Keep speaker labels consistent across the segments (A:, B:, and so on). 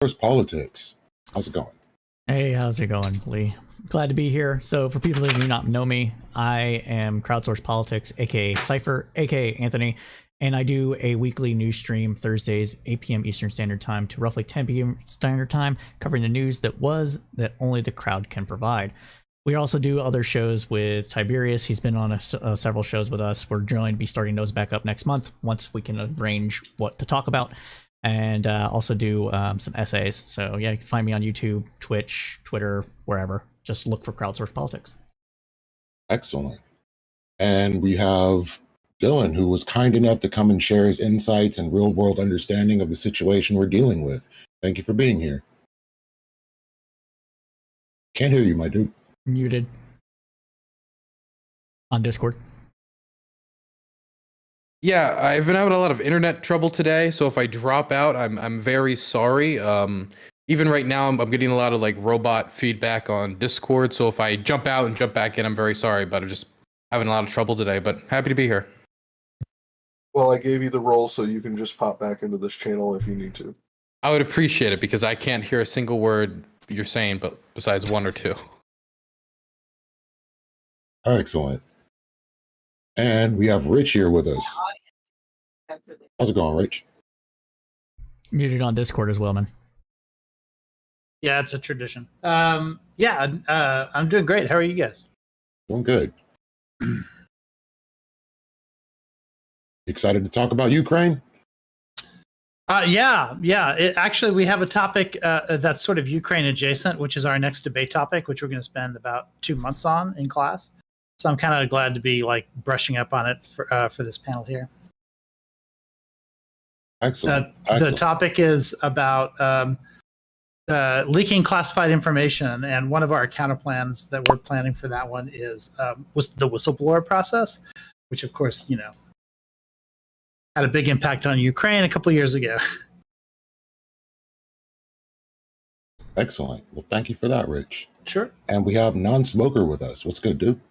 A: First Politics. How's it going?
B: Hey, how's it going, Lee? Glad to be here. So for people that do not know me, I am Crowdsource Politics, aka Cypher, aka Anthony, and I do a weekly news stream Thursdays, 8 p.m. Eastern Standard Time to roughly 10 p.m. Standard Time, covering the news that only the crowd can provide. We also do other shows with Tiberius. He's been on several shows with us. We're going to be starting those back up next month once we can arrange what to talk about. And also do some essays. So yeah, you can find me on YouTube, Twitch, Twitter, wherever. Just look for Crowdsource Politics.
A: Excellent. And we have Dylan, who was kind enough to come and share his insights and real-world understanding of the situation we're dealing with. Thank you for being here. Can't hear you, my dude.
B: Muted. On Discord.
C: Yeah, I've been having a lot of internet trouble today, so if I drop out, I'm very sorry. Even right now, I'm getting a lot of like robot feedback on Discord, so if I jump out and jump back in, I'm very sorry, but I'm just having a lot of trouble today, but happy to be here.
D: Well, I gave you the role, so you can just pop back into this channel if you need to.
C: I would appreciate it, because I can't hear a single word you're saying, but besides one or two.
A: Excellent. And we have Rich here with us. How's it going, Rich?
B: Muted on Discord as well, man.
E: Yeah, it's a tradition. I'm doing great. How are you guys?
A: Doing good. Excited to talk about Ukraine?
E: Yeah. Actually, we have a topic that's sort of Ukraine adjacent, which is our next debate topic, which we're going to spend about 2 months on in class. So I'm kind of glad to be like brushing up on it for this panel here.
A: Excellent.
E: The topic is about leaking classified information, and one of our counterplans that we're planning for that one is was the whistleblower process, which of course, had a big impact on Ukraine a couple of years ago.
A: Excellent. Well, thank you for that, Rich.
E: Sure.
A: And we have Non-Smoker with us. What's good, dude?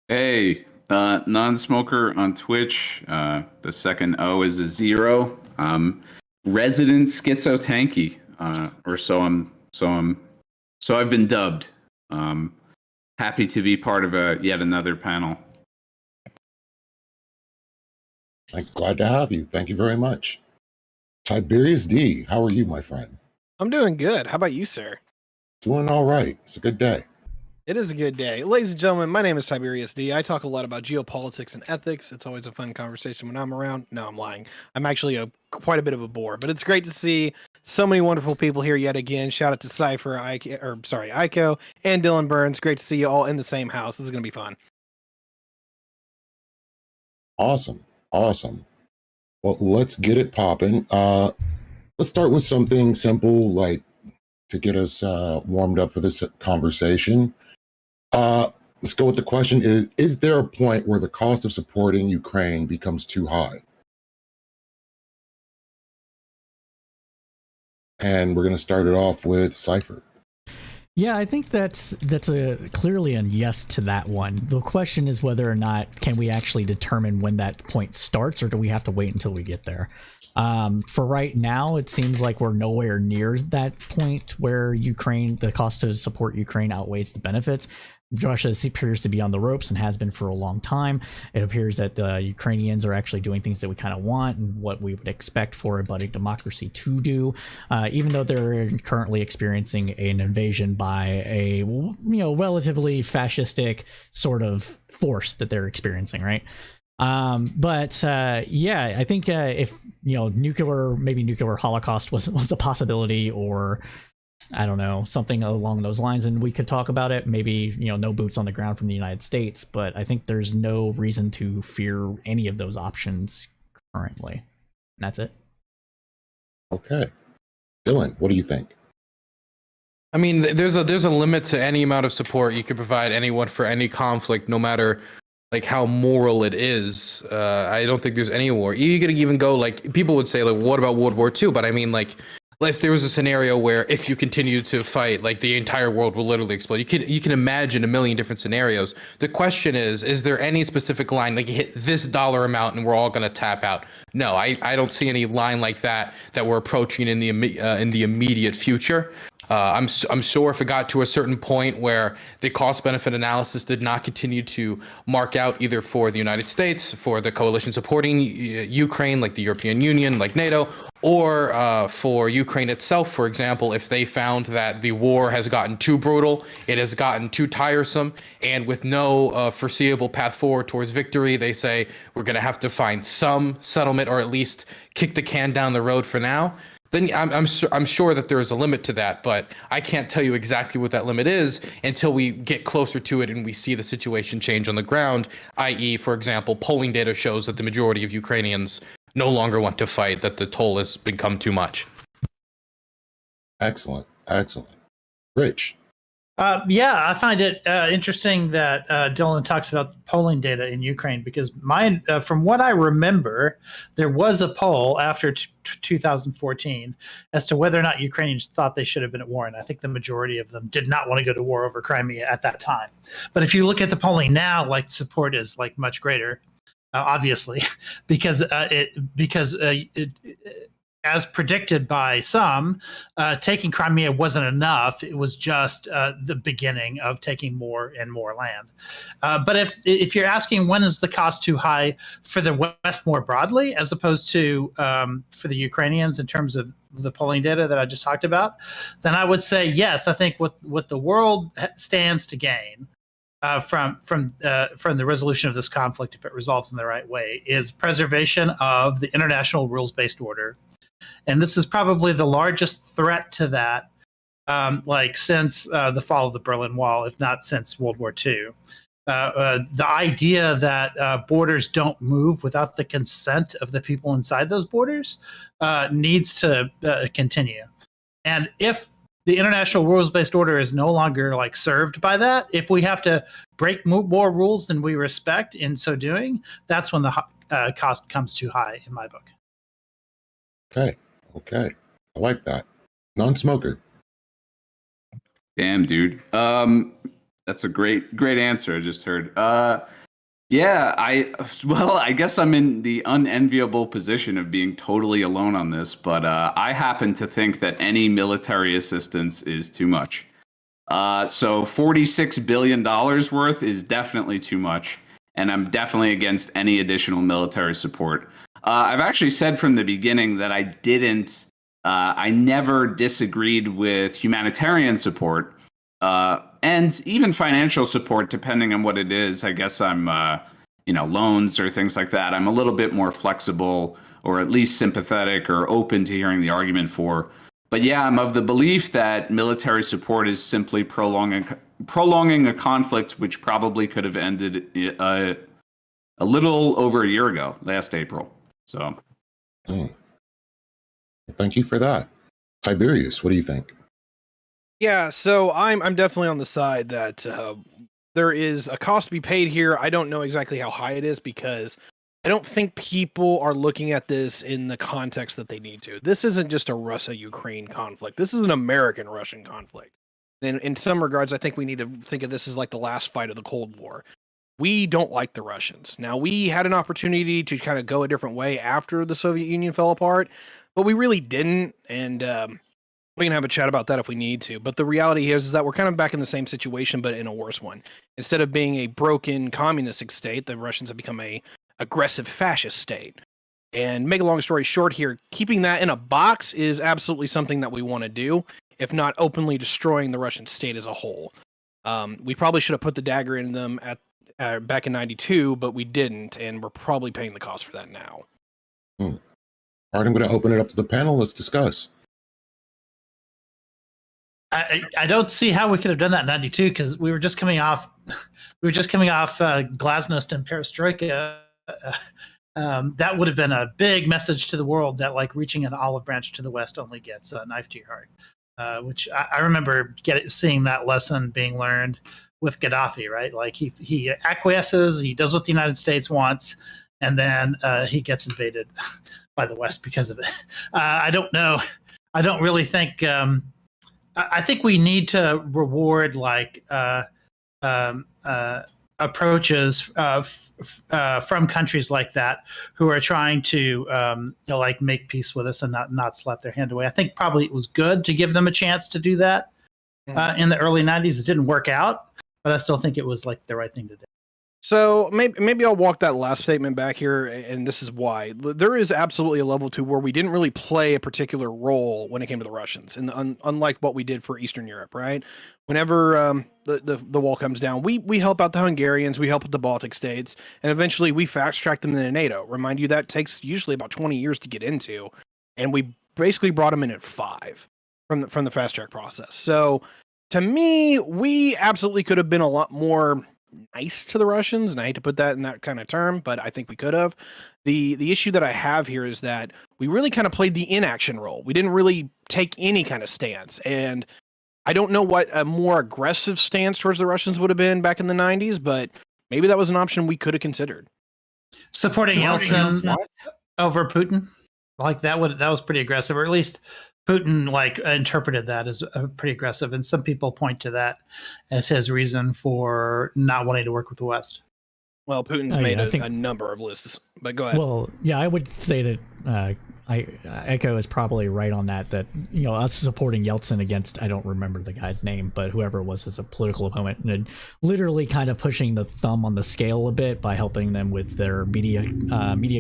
F: Hey, non-smoker on Twitch. The second O is a 0. Resident schizo tanky, or so I've been dubbed. Happy to be part of yet another panel.
A: I'm glad to have you. Thank you very much. Tiberius D, how are you, my friend?
G: I'm doing good. How about you, sir?
A: Doing all right. It's a good day.
G: It is a good day. Ladies and gentlemen, my name is Tiberius D. I talk a lot about geopolitics and ethics. It's always a fun conversation when I'm around. No, I'm lying. I'm actually quite a bit of a bore, but it's great to see so many wonderful people here yet again. Shout out to Cypher, Aiko, and Dylan Burns. Great to see you all in the same house. This is going to be fun.
A: Awesome. Well, let's get it popping. Let's start with something simple, like to get us warmed up for this conversation. Let's go with the question is there a point where the cost of supporting Ukraine becomes too high? And we're going to start it off with Cypher.
B: Yeah, I think that's clearly a yes to that one. The question is whether or not can we actually determine when that point starts, or do we have to wait until we get there? For right now, it seems like we're nowhere near that point where the cost to support Ukraine outweighs the benefits. Russia appears to be on the ropes and has been for a long time. It appears that the Ukrainians are actually doing things that we kind of want and what we would expect for a budding democracy to do, even though they're currently experiencing an invasion by a relatively fascistic sort of force that they're experiencing, right? I think if nuclear holocaust was a possibility, or I don't know, something along those lines, and we could talk about it. Maybe, no boots on the ground from the United States, but I think there's no reason to fear any of those options currently. And that's it.
A: Okay. Dylan, what do you think?
C: I mean, there's a limit to any amount of support you could provide anyone for any conflict, no matter like how moral it is. I don't think there's any war. You could even go like, people would say like, what about World War II? But I mean, like if there was a scenario where if you continue to fight, like the entire world will literally explode. You can imagine a million different scenarios. The question is there any specific line, like you hit this dollar amount and we're all going to tap out? No, I don't see any line like that we're approaching in the immediate future. I'm sure if it got to a certain point where the cost benefit analysis did not continue to mark out either for the United States, for the coalition supporting Ukraine, like the European Union, like NATO, or for Ukraine itself, for example, if they found that the war has gotten too brutal, it has gotten too tiresome, and with no foreseeable path forward towards victory, they say we're going to have to find some settlement or at least kick the can down the road for now. Then I'm sure that there is a limit to that, but I can't tell you exactly what that limit is until we get closer to it and we see the situation change on the ground, i.e., for example, polling data shows that the majority of Ukrainians no longer want to fight, that the toll has become too much.
A: Excellent. Rich.
E: Yeah, I find it interesting that Dylan talks about polling data in Ukraine because from what I remember, there was a poll after 2014 as to whether or not Ukrainians thought they should have been at war, and I think the majority of them did not want to go to war over Crimea at that time. But if you look at the polling now, like support is like much greater, obviously, because as predicted by some, taking Crimea wasn't enough. It was just the beginning of taking more and more land. But if you're asking when is the cost too high for the West more broadly, as opposed to for the Ukrainians in terms of the polling data that I just talked about, then I would say yes. I think what the world stands to gain from the resolution of this conflict, if it resolves in the right way, is preservation of the international rules-based order. And this is probably the largest threat to that, since the fall of the Berlin Wall, if not since World War II. The idea that borders don't move without the consent of the people inside those borders needs to continue. And if the international rules-based order is no longer served by that, if we have to break more rules than we respect in so doing, that's when the cost comes too high, in my book.
A: Okay. I like that. Non-smoker.
F: Damn, dude. That's a great answer I just heard. Yeah, I guess I'm in the unenviable position of being totally alone on this, but I happen to think that any military assistance is too much. So $46 billion worth is definitely too much, and I'm definitely against any additional military support. I've actually said from the beginning that I never disagreed with humanitarian support, and even financial support, depending on what it is. I guess I'm, loans or things like that. I'm a little bit more flexible, or at least sympathetic or open to hearing the argument for. But yeah, I'm of the belief that military support is simply prolonging a conflict which probably could have ended a little over a year ago, last April. So,
A: Thank you for that. Tiberius, what do you think?
G: Yeah, so I'm definitely on the side that there is a cost to be paid here. I don't know exactly how high it is because I don't think people are looking at this in the context that they need to. This isn't just a Russia-Ukraine conflict. This is an American-Russian conflict. And in some regards, I think we need to think of this as like the last fight of the Cold War. We don't like the Russians. Now, we had an opportunity to kind of go a different way after the Soviet Union fell apart, but we really didn't. And we can have a chat about that if we need to. But the reality is that we're kind of back in the same situation, but in a worse one. Instead of being a broken communistic state, the Russians have become a aggressive fascist state. And make a long story short here, keeping that in a box is absolutely something that we want to do, if not openly destroying the Russian state as a whole. We probably should have put the dagger in them back in 92, but we didn't, and we're probably paying the cost for that now.
A: All right, I'm going to open it up to the panel. Let's discuss.
E: I don't see how we could have done that in 92 because we were just coming off Glasnost and Perestroika. That would have been a big message to the world that reaching an olive branch to the west only gets a knife to your heart, which I remember seeing that lesson being learned with Gaddafi, right? He acquiesces, he does what the United States wants, and then he gets invaded by the West because of it. I don't know I don't really think. I think we need to reward like approaches from countries like that who are trying to like make peace with us and not slap their hand away. I think probably it was good to give them a chance to do that in the early 90s. It didn't work out, but I still think it was like the right thing to do.
G: So maybe I'll walk that last statement back here, and this is why. There is absolutely a level 2 where we didn't really play a particular role when it came to the Russians, and unlike what we did for Eastern Europe, right? Whenever the wall comes down, we help out the Hungarians, we help out the Baltic states, and eventually we fast track them into NATO. Remind you that takes usually about 20 years to get into, and we basically brought them in at 5 from the fast track process. So to me, we absolutely could have been a lot more nice to the Russians, and I hate to put that in that kind of term, but I think we could have. The issue that I have here is that we really kind of played the inaction role. We didn't really take any kind of stance, and I don't know what a more aggressive stance towards the Russians would have been back in the 90s, but maybe that was an option we could have considered.
E: Supporting Yeltsin over Putin, like that was pretty aggressive, or at least Putin like interpreted that as pretty aggressive, and some people point to that as his reason for not wanting to work with the West. Well, Putin's made a number of lists, but go ahead.
B: Well, yeah, I would say that Echo is probably right on that. That us supporting Yeltsin against, I don't remember the guy's name, but whoever it was as a political opponent, and literally kind of pushing the thumb on the scale a bit by helping them with their media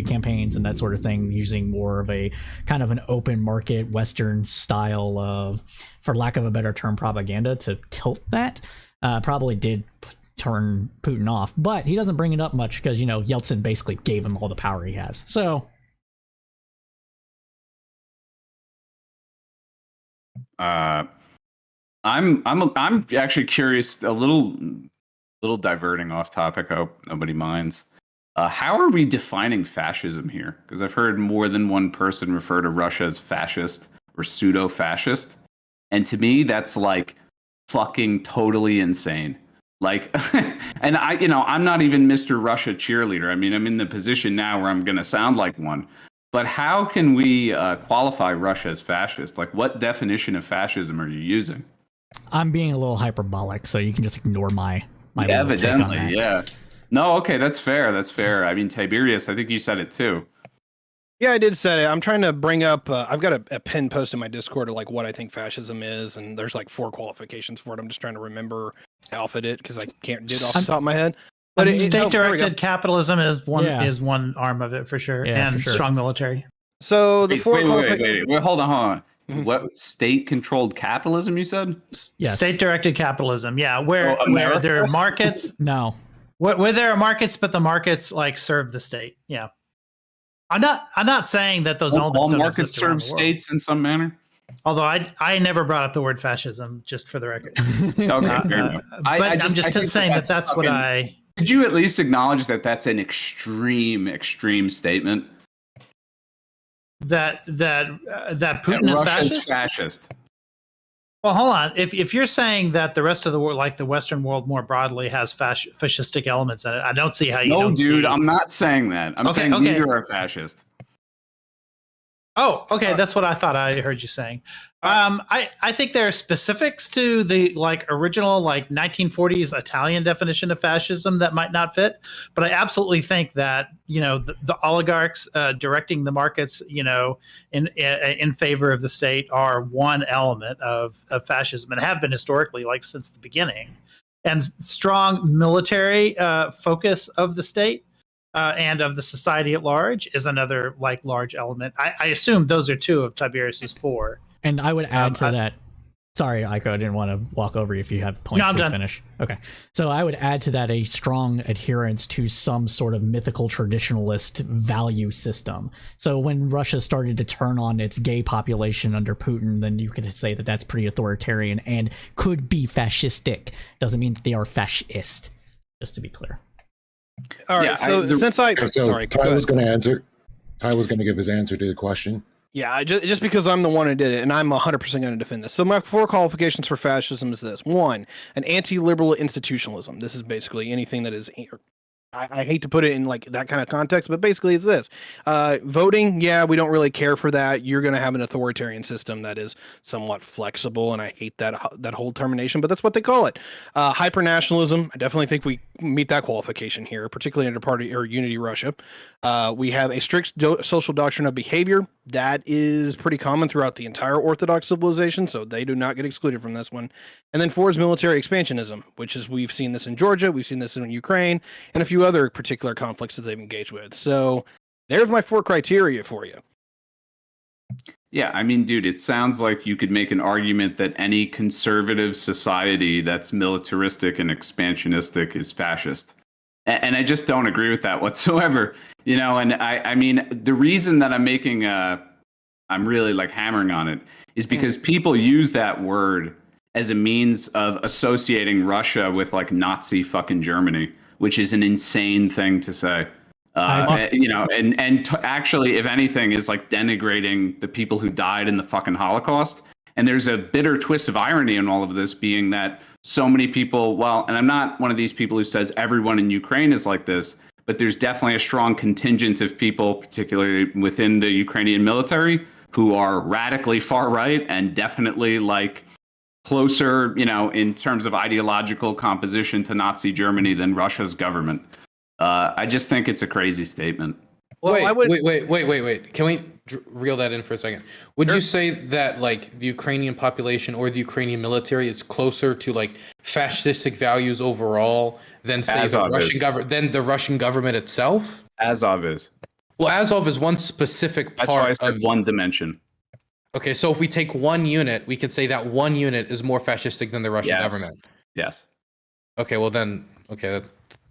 B: campaigns and that sort of thing, using more of a kind of an open market Western style of, for lack of a better term, propaganda to tilt that. Probably did turn Putin off, but he doesn't bring it up much because Yeltsin basically gave him all the power he has. So.
F: I'm actually curious, a little diverting off topic. I hope nobody minds. How are we defining fascism here? Because I've heard more than one person refer to Russia as fascist or pseudo-fascist, and to me that's like fucking totally insane. Like, and I'm not even Mr. Russia cheerleader. I mean, I'm in the position now where I'm going to sound like one. But how can we qualify Russia as fascist? Like, what definition of fascism are you using?
B: I'm being a little hyperbolic, so you can just ignore my
F: evidently,
B: take on that.
F: Yeah. No, okay, that's fair. That's fair. I mean, Tiberius, I think you said it too.
G: Yeah, I did say it. I'm trying to bring up. I've got a pin post in my Discord of like what I think fascism is, and there's like 4 qualifications for it. I'm just trying to remember alphabet it because I can't do it off the top of my head.
E: But state-directed capitalism is one arm of it for sure, and strong military.
G: So the
F: wait, hold on. Mm-hmm. What, state-controlled capitalism? You said?
E: Yes. State-directed capitalism. Yeah, where there are markets.
B: No,
E: where there are markets, but the markets like serve the state. Yeah, I'm not saying that those elements
F: all
E: don't
F: markets serve states in some manner.
E: Although I never brought up the word fascism, just for the record.
F: Okay,
E: but I'm just saying that's what I.
F: Could you at least acknowledge that that's an extreme statement?
E: That Putin is fascist? Well, hold on. If you're saying that the rest of the world, like the Western world more broadly, has fascistic elements in it, I don't see how you.
F: No, dude, I'm not saying that. I'm saying neither are fascist.
E: Oh, okay. That's what I thought I heard you saying. I think there are specifics to the like original like 1940s Italian definition of fascism that might not fit, but I absolutely think that the oligarchs directing the markets in favor of the state are one element of fascism and have been historically, like since the beginning, and strong military focus of the state. And of the society at large is another like large element. I assume those are 2 of Tiberius's 4.
B: And I would add to that. Sorry, Aiko, I didn't want to walk over you if you have points.
E: No,
B: please finish. Okay. So I would add to that a strong adherence to some sort of mythical traditionalist value system. So when Russia started to turn on its gay population under Putin, then you could say that that's pretty authoritarian and could be fascistic. Doesn't mean that they are fascist, just to be clear.
G: All right. Sorry,
A: Ty was going to answer. Ty was going to give his answer to the question.
G: Yeah, just because I'm the one who did it, and I'm 100% going to defend this. So my 4 qualifications for fascism is this: 1, an anti-liberal institutionalism. This is basically anything that is I hate to put it in like that kind of context, but basically it's this. Voting, yeah, we don't really care for that. You're going to have an authoritarian system that is somewhat flexible, and I hate that whole termination, but that's what they call it. Hypernationalism, I definitely think we meet that qualification here, particularly under Party or Unity Russia. We have a strict social doctrine of behavior. That is pretty common throughout the entire Orthodox civilization, so they do not get excluded from this one. And then 4 is military expansionism, which is we've seen this in Georgia, we've seen this in Ukraine, and a few other particular conflicts that they've engaged with. So there's my 4 criteria for you.
F: Yeah, I mean, dude, it sounds like you could make an argument that any conservative society that's militaristic and expansionistic is fascist. And I just don't agree with that whatsoever. You know, and I mean, the reason that I'm making I'm really like hammering on it is because people use that word as a means of associating Russia with like Nazi fucking Germany, which is an insane thing to say. You know, and actually, if anything, is like denigrating the people who died in the fucking Holocaust. And there's a bitter twist of irony in all of this, being that so many people, well, and I'm not one of these people who says everyone in Ukraine is like this, but there's definitely a strong contingent of people, particularly within the Ukrainian military, who are radically far right and definitely like closer, you know, in terms of ideological composition to Nazi Germany than Russia's government. I just think it's a crazy statement.
G: Well,
C: wait. Can we reel that in for a second? Would you say that like the Ukrainian population or the Ukrainian military is closer to like fascistic values overall than say the Russian government itself?
F: Azov is.
C: Well, Azov is one specific part.
F: That's why I said one dimension.
C: Okay, so if we take one unit, we could say that one unit is more fascistic than the Russian government.
F: Yes.
C: Okay, well then,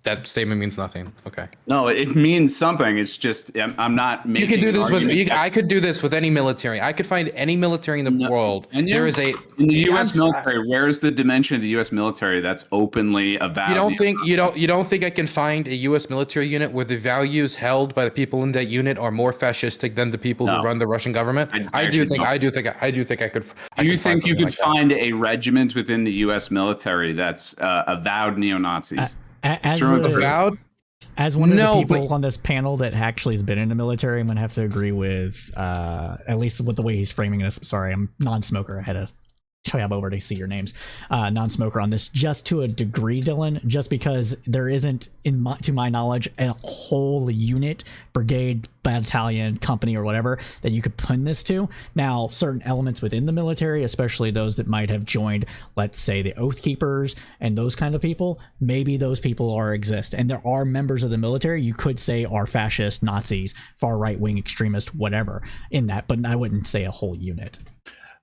C: that statement means nothing. Okay.
F: No, it means something. It's just I'm not making.
C: You could do this with. I could do this with any military. I could find any military in the world. And there is in
F: the U.S. military. Where is the dimension of the U.S. military that's openly avowed?
C: You don't think I can find a U.S. military unit where the values held by the people in that unit are more fascistic than the people who run the Russian government? I do think I could.
F: Do you think you could find a regiment within the U.S. military that's avowed neo-Nazis?
B: As one of the people on this panel that actually has been in the military, I'm going to have to agree with, at least with the way he's framing this. Sorry, I'm non-smoker. I had to tab over to see your names. Non-smoker on this, just to a degree, Dylan, just because there isn't, to my knowledge, a whole unit, brigade, battalion, company, or whatever that you could pin this to. Now, certain elements within the military, especially those that might have joined, let's say, the Oath Keepers and those kind of people, maybe those people exist. And there are members of the military you could say are fascist, Nazis, far right-wing extremist, whatever in that, but I wouldn't say a whole unit.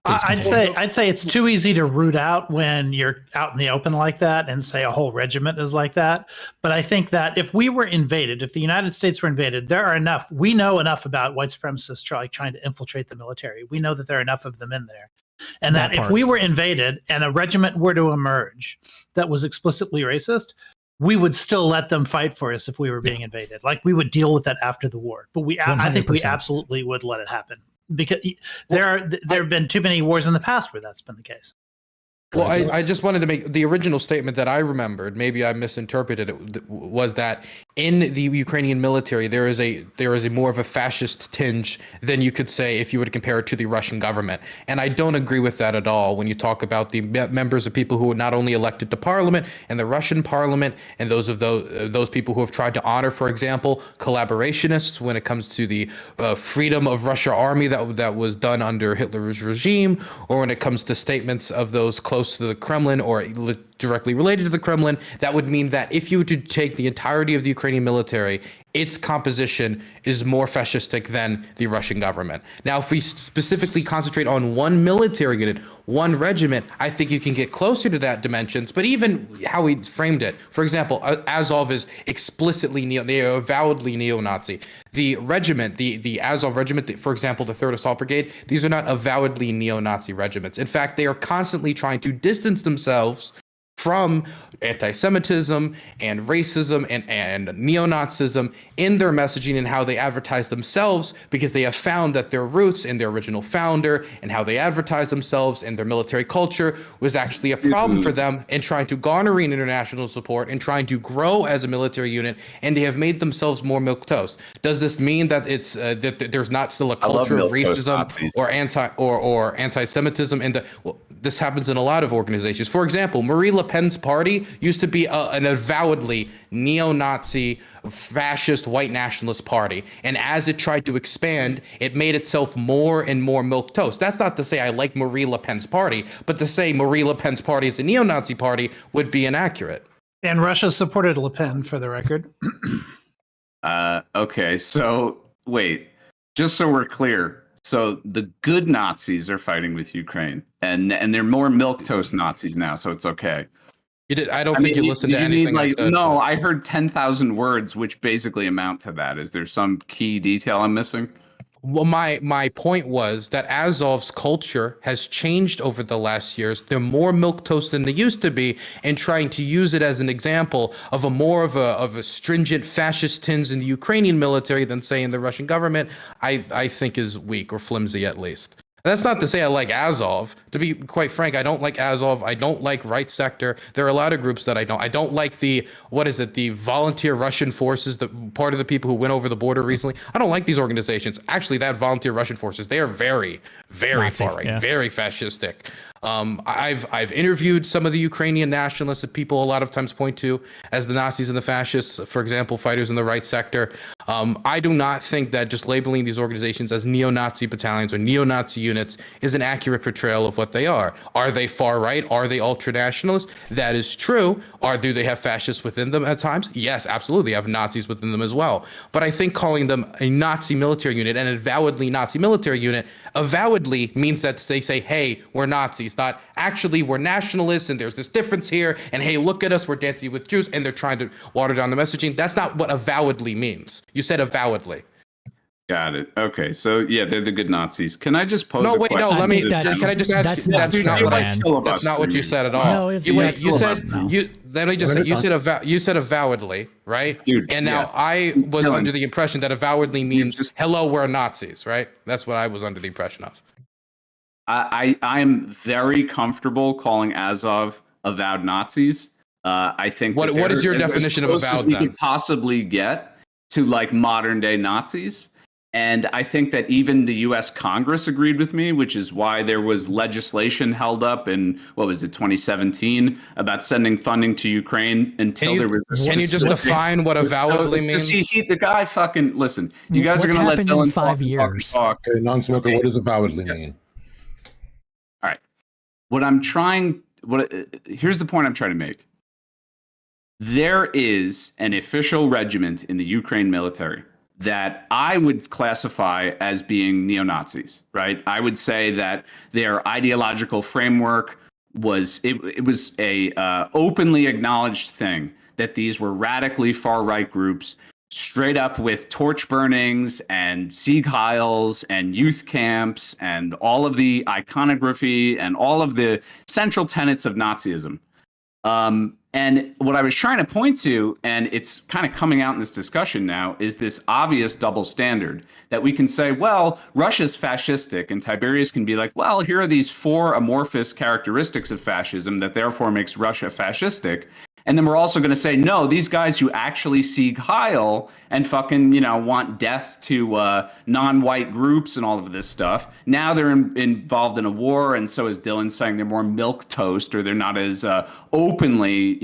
E: I'd say it's too easy to root out when you're out in the open like that and say a whole regiment is like that. But I think that if we were invaded, if the United States were invaded, we know enough about white supremacists trying to infiltrate the military. We know that there are enough of them in there. And that if we were invaded and a regiment were to emerge that was explicitly racist, we would still let them fight for us if we were being invaded. Like, we would deal with that after the war. But I think we absolutely would let it happen. Because there have been too many wars in the past where that's been the case.
C: Well, I just wanted to make the original statement that I remembered. Maybe I misinterpreted it. Was that in the Ukrainian military there is a more of a fascist tinge than you could say if you were to compare it to the Russian government. And I don't agree with that at all. When you talk about the members of people who are not only elected to parliament and the Russian parliament, and those people who have tried to honor, for example, collaborationists when it comes to the freedom of Russia army that was done under Hitler's regime, or when it comes to statements of those close to the Kremlin or directly related to the Kremlin, that would mean that if you were to take the entirety of the Ukrainian military, its composition is more fascistic than the Russian government. Now, if we specifically concentrate on one military unit, one regiment, I think you can get closer to that dimensions. But even how we framed it, for example, Azov is explicitly they are avowedly neo-Nazi. The regiment, the Azov regiment, for example, the 3rd Assault Brigade, these are not avowedly neo-Nazi regiments. In fact, they are constantly trying to distance themselves from anti-Semitism and racism and neo-Nazism in their messaging and how they advertise themselves, because they have found that their roots in their original founder and how they advertise themselves and their military culture was actually a problem for them in trying to garner international support and trying to grow as a military unit, and they have made themselves more milquetoast. Does this mean that it's that there's not still a culture of racism or anti-Semitism? And this happens in a lot of organizations. For example, Marie Le Pen's party used to be an avowedly neo-Nazi, fascist, white nationalist party. And as it tried to expand, it made itself more and more milquetoast. That's not to say I like Marie Le Pen's party, but to say Marie Le Pen's party is a neo-Nazi party would be inaccurate.
E: And Russia supported Le Pen, for the record.
F: Okay, so wait, just so we're clear. So the good Nazis are fighting with Ukraine, and they're more milquetoast Nazis now, so it's okay.
C: I don't think you listened to anything I said.
F: No, I heard 10,000 words, which basically amount to that. Is there some key detail I'm missing?
C: Well, my point was that Azov's culture has changed over the last years. They're more milquetoast than they used to be, and trying to use it as an example of a stringent fascist tins in the Ukrainian military than, say, in the Russian government, I think is weak or flimsy at least. That's not to say I like Azov. To be quite frank, I don't like Azov. I don't like Right Sector. There are a lot of groups that I don't. I don't like the volunteer Russian forces, the part of the people who went over the border recently. I don't like these organizations. Actually, that volunteer Russian forces, they are very, very
B: Nazi,
C: far right,
B: yeah.
C: very fascistic. I've interviewed some of the Ukrainian nationalists that people a lot of times point to as the Nazis and the fascists, for example, fighters in the Right Sector. I do not think that just labeling these organizations as neo-Nazi battalions or neo-Nazi units is an accurate portrayal of what they are. Are they far right? Are they ultra-nationalists? That is true. Do they have fascists within them at times? Yes, absolutely. They have Nazis within them as well. But I think calling them a Nazi military unit and an avowedly Nazi military unit avowedly means that they say, hey, we're Nazis, not actually we're nationalists and there's this difference here, and hey, look at us, we're dancing with Jews, and they're trying to water down the messaging. That's not what avowedly means. You said avowedly.
F: Got it. Okay, so yeah, they're the good Nazis. Can I just pose?
C: No,
F: a
C: wait,
F: question?
C: no. Let me.
B: think that's-
C: Can I just ask?
B: that's
C: That's
B: not
C: not
B: fair,
C: what I.
B: man.
C: That's not what you said at all.
B: No, it's
C: you
B: not
C: said
B: no.
C: you. Let me just say. You said avowedly, right?
F: Dude,
C: and now
F: yeah.
C: I was
F: Dylan,
C: under the impression that avowedly means
F: just-
C: hello, we're Nazis, right? That's what I was under the impression of.
F: I'm very comfortable calling Azov avowed Nazis. I think.
C: What is your definition of
F: avowed? As we
C: then?
F: can possibly get to like modern day Nazis. And I think that even the U.S. Congress agreed with me, which is why there was legislation held up in, 2017, about sending funding to Ukraine until there was.
C: Can you just define what avowedly means?
F: The guy fucking listen. You guys are
B: What's
F: going to let
B: happened in
F: Dylan
B: 5
F: talk.
B: years?
A: Okay, non-smoker, what does avowedly mean?
F: All right. Here's the point I'm trying to make. There is an official regiment in the Ukraine military that I would classify as being neo-Nazis, right? I would say that their ideological framework was a openly acknowledged thing that these were radically far-right groups, straight up with torch burnings and Sieg Heils and youth camps and all of the iconography and all of the central tenets of Nazism. And what I was trying to point to, and it's kind of coming out in this discussion now, is this obvious double standard that we can say, well, Russia's fascistic, and Tiberius can be like, well, here are these 4 amorphous characteristics of fascism that therefore makes Russia fascistic. And then we're also going to say, no, these guys who actually Sieg Heil and fucking, want death to non-white groups and all of this stuff, now they're involved in a war, and so is Dylan saying they're more milquetoast, or they're not as openly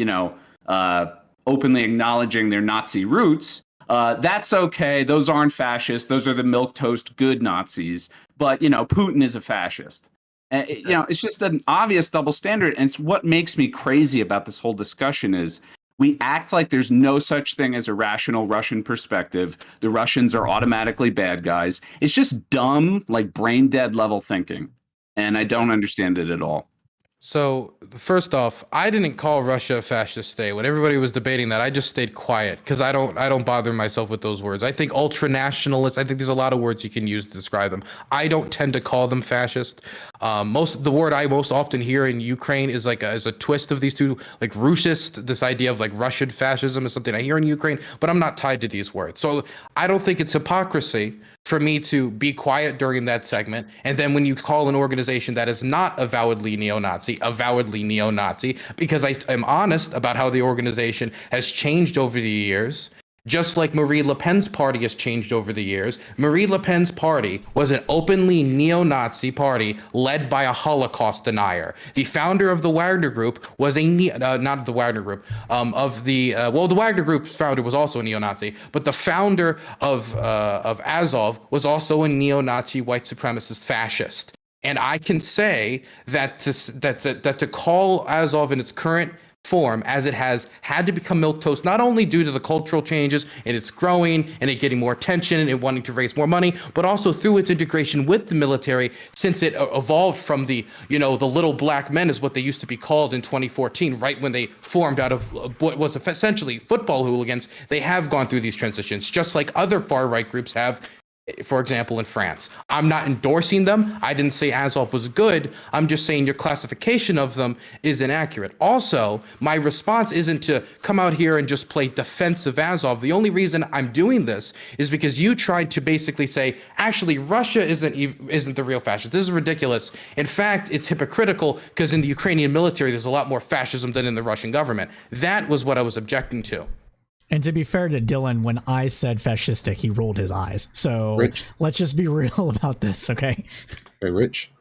F: acknowledging their Nazi roots. That's okay. Those aren't fascists. Those are the milquetoast good Nazis. But, Putin is a fascist. It's just an obvious double standard. And it's what makes me crazy about this whole discussion is we act like there's no such thing as a rational Russian perspective. The Russians are automatically bad guys. It's just dumb, like brain dead level thinking. And I don't understand it at all.
C: So first off, I didn't call Russia a fascist state. When everybody was debating that, I just stayed quiet because I don't bother myself with those words. I think ultranationalists. I think there's a lot of words you can use to describe them. I don't tend to call them fascist. The word I most often hear in Ukraine is is a twist of these two, like Russist. This idea of like Russian fascism is something I hear in Ukraine, but I'm not tied to these words. So I don't think it's hypocrisy for me to be quiet during that segment. And then when you call an organization that is not avowedly neo-Nazi, because I am honest about how the organization has changed over the years, just like Marie Le Pen's party has changed over the years. Marie Le Pen's party was an openly neo-Nazi party led by a Holocaust denier. The founder of the Wagner Group was not the Wagner Group, the Wagner Group's founder was also a neo-Nazi, but the founder of Azov was also a neo-Nazi white supremacist fascist. And I can say that to call Azov in its current form, as it has had to become milquetoast, not only due to the cultural changes and its growing and it getting more attention and it wanting to raise more money, but also through its integration with the military, since it evolved from the little black men is what they used to be called in 2014, right when they formed out of what was essentially football hooligans. They have gone through these transitions, just like other far-right groups have, for example, in France. I'm not endorsing them. I didn't say Azov was good. I'm just saying your classification of them is inaccurate. Also, my response isn't to come out here and just play defensive Azov. The only reason I'm doing this is because you tried to basically say, actually, Russia isn't the real fascist. This is ridiculous. In fact, it's hypocritical because in the Ukrainian military, there's a lot more fascism than in the Russian government. That was what I was objecting to.
B: And to be fair to Dylan, when I said fascistic, he rolled his eyes. So
A: Rich?
B: Let's just be real about this, okay?
A: Hey, Rich.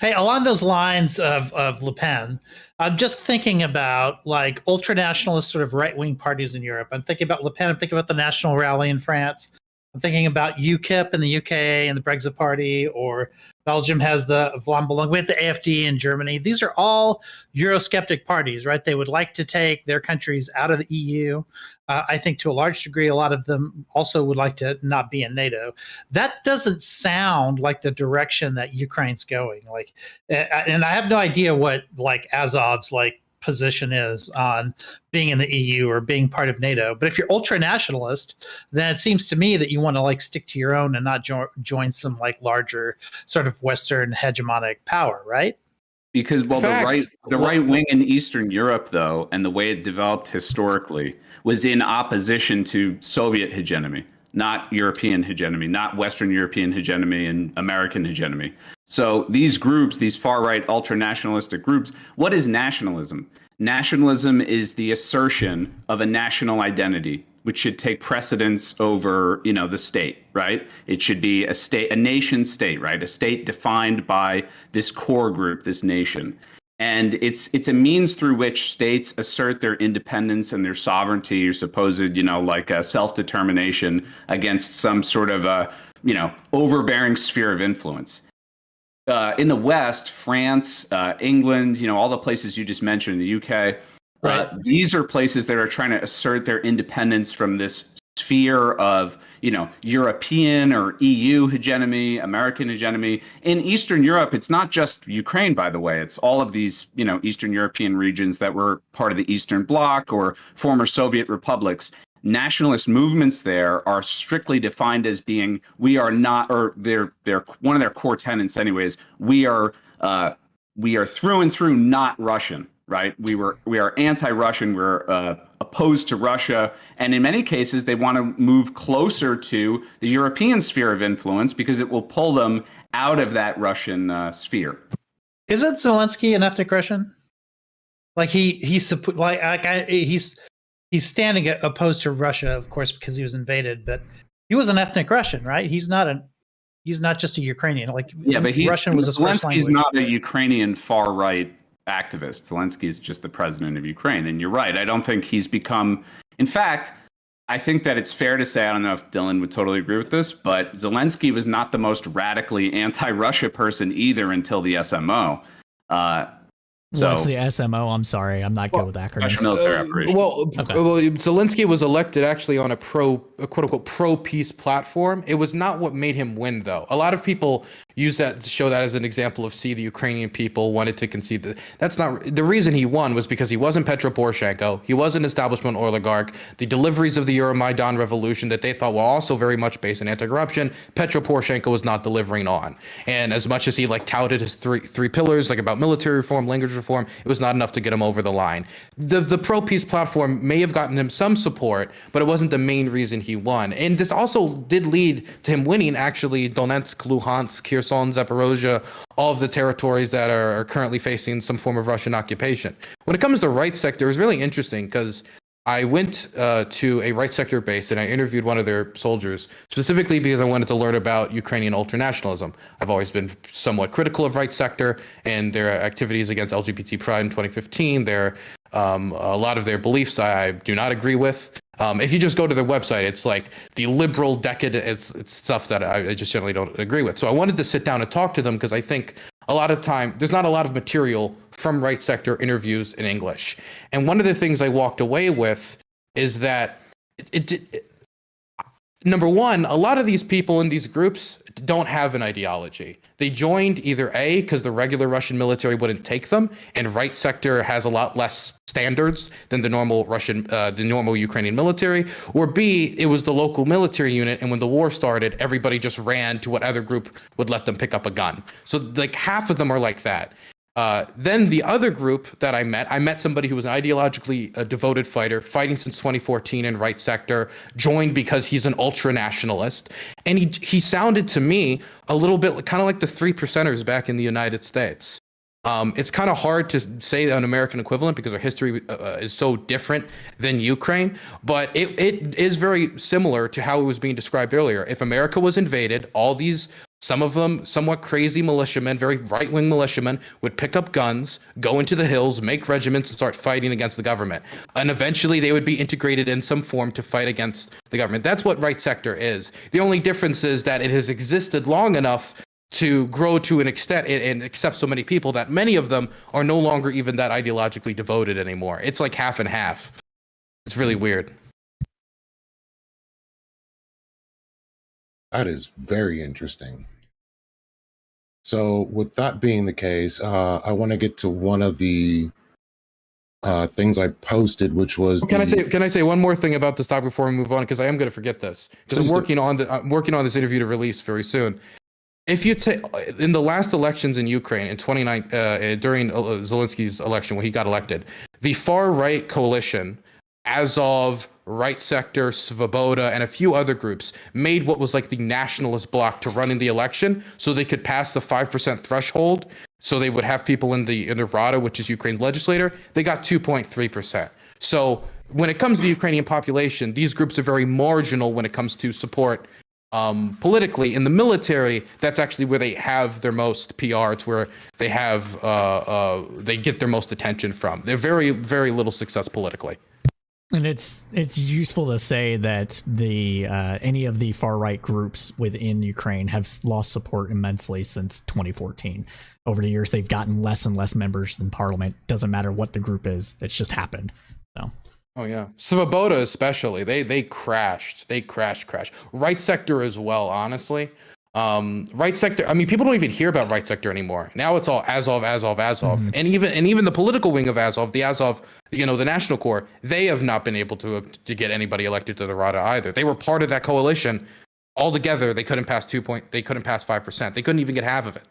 E: Hey, along those lines of Le Pen, I'm just thinking about like ultranationalist sort of right-wing parties in Europe. I'm thinking about Le Pen. I'm thinking about the National Rally in France. I'm thinking about UKIP in the UK and the Brexit Party, or Belgium has the Vlaam we have the AFD in Germany. These are all Eurosceptic parties, right? They would like to take their countries out of the EU. I think to a large degree, a lot of them also would like to not be in NATO. That doesn't sound like the direction that Ukraine's going. Like, and I have no idea what like Azov's like position is on being in the EU or being part of NATO. But if you're ultra nationalist, then it seems to me that you want to like stick to your own and not join some like larger sort of Western hegemonic power, right?
F: Because
C: Facts.
F: the right wing in Eastern Europe, though, and the way it developed historically, was in opposition to Soviet hegemony, not European hegemony, not Western European hegemony and American hegemony. So these groups, these far-right ultra-nationalistic groups, what is nationalism? Nationalism is the assertion of a national identity, which should take precedence over, the state, right? It should be a nation state, right? A state defined by this core group, this nation. And it's a means through which states assert their independence and their sovereignty, or supposed, self-determination against some sort of overbearing sphere of influence. In the West, France, England, all the places you just mentioned, the UK, right. These are places that are trying to assert their independence from this sphere of, European or EU hegemony, American hegemony. In Eastern Europe, it's not just Ukraine, by the way. It's all of these, Eastern European regions that were part of the Eastern Bloc or former Soviet republics. Nationalist movements there are strictly defined as being, we are not, or they're one of their core tenets anyways, we are through and through not Russian, right? We are anti-Russian, we're opposed to Russia, and in many cases they want to move closer to the European sphere of influence because it will pull them out of that Russian sphere.
E: Isn't Zelensky an ethnic Russian? Like he's standing opposed to Russia, of course, because he was invaded, but he was an ethnic Russian, right? He's not just a Ukrainian. Like,
F: yeah, but
E: Russian was his first language.
F: Zelensky's not a Ukrainian far right activist. Zelensky is just the president of Ukraine, and you're right. I don't think he's become. In fact, I think that it's fair to say, I don't know if Dylan would totally agree with this, but Zelensky was not the most radically anti-Russia person either until the SMO.
B: What's the SMO? I'm sorry, I'm not good with acronyms.
F: Military operation.
C: Zelensky was elected actually on a quote unquote pro peace platform. It was not what made him win, though. A lot of people use that to show that as an example of, see, the Ukrainian people wanted to concede that. That's not the reason he won, was because he wasn't Petro Poroshenko. He was an establishment oligarch. The deliveries of the Euromaidan revolution that they thought were also very much based on anti-corruption, Petro Poroshenko was not delivering on. And as much as he like touted his three pillars, like about military reform, language reform, it was not enough to get him over the line. The pro-peace platform may have gotten him some support, but it wasn't the main reason he won. And this also did lead to him winning, actually, Donetsk, Luhansk, Kherson, Zaporozhye, all of the territories that are currently facing some form of Russian occupation. When it comes to right sector, it's really interesting because I went to a right sector base and I interviewed one of their soldiers, specifically because I wanted to learn about Ukrainian ultranationalism. I've always been somewhat critical of right sector and their activities against LGBT pride in 2015. A lot of their beliefs I do not agree with. If you just go to their website, it's like the liberal decadent, it's stuff that I just generally don't agree with. So I wanted to sit down and talk to them because I think a lot of time there's not a lot of material from right sector interviews in English. And one of the things I walked away with is that number one, a lot of these people in these groups don't have an ideology. They joined either A, because the regular Russian military wouldn't take them, and right sector has a lot less standards than the normal Ukrainian military, or B, it was the local military unit, and when the war started, everybody just ran to what other group would let them pick up a gun. So like half of them are like that. Then the other group that I met somebody who was an ideologically devoted fighter, fighting since 2014 in right sector, joined because he's an ultra nationalist. And he sounded to me a little bit kind of like the 3%ers back in the United States. It's kind of hard to say an American equivalent because our history is so different than Ukraine, but it is very similar to how it was being described earlier. If America was invaded, all these, some of them somewhat crazy militiamen, very right-wing militiamen, would pick up guns, go into the hills, make regiments, and start fighting against the government. And eventually they would be integrated in some form to fight against the government. That's what right sector is. The only difference is that it has existed long enough to grow to an extent and accept so many people that many of them are no longer even that ideologically devoted anymore. It's like half and half. It's really weird.
A: That is very interesting. So with that being the case, I want to get to one of the things I posted, which was
C: Can I say one more thing about this topic before we move on? Because I am going to forget this. Because I'm working on this interview to release very soon. If you take in the last elections in Ukraine in 2019, during Zelensky's election when he got elected, the far right coalition, Azov, Right Sector, Svoboda, and a few other groups made what was like the nationalist bloc to run in the election, so they could pass the 5% threshold. So they would have people in the Rada, which is Ukraine's legislator. They got 2.3%. So when it comes to the Ukrainian population, these groups are very marginal when it comes to support. Politically, in the military, that's actually where they have their most PR. It's where they have they get their most attention from. They're very, very little success politically.
B: And it's useful to say that the any of the far right groups within Ukraine have lost support immensely since 2014. Over the years, they've gotten less and less members in parliament. Doesn't matter what the group is; it's just happened. So.
C: Oh yeah, Svoboda especially. They crashed. They crashed. Right sector as well. Honestly, right sector. I mean, people don't even hear about right sector anymore. Now it's all Azov,
B: Mm-hmm.
C: and even the political wing of Azov, the Azov, the National Corps. They have not been able to get anybody elected to the Rada either. They were part of that coalition. Altogether, they couldn't pass 5%. They couldn't even get half of it.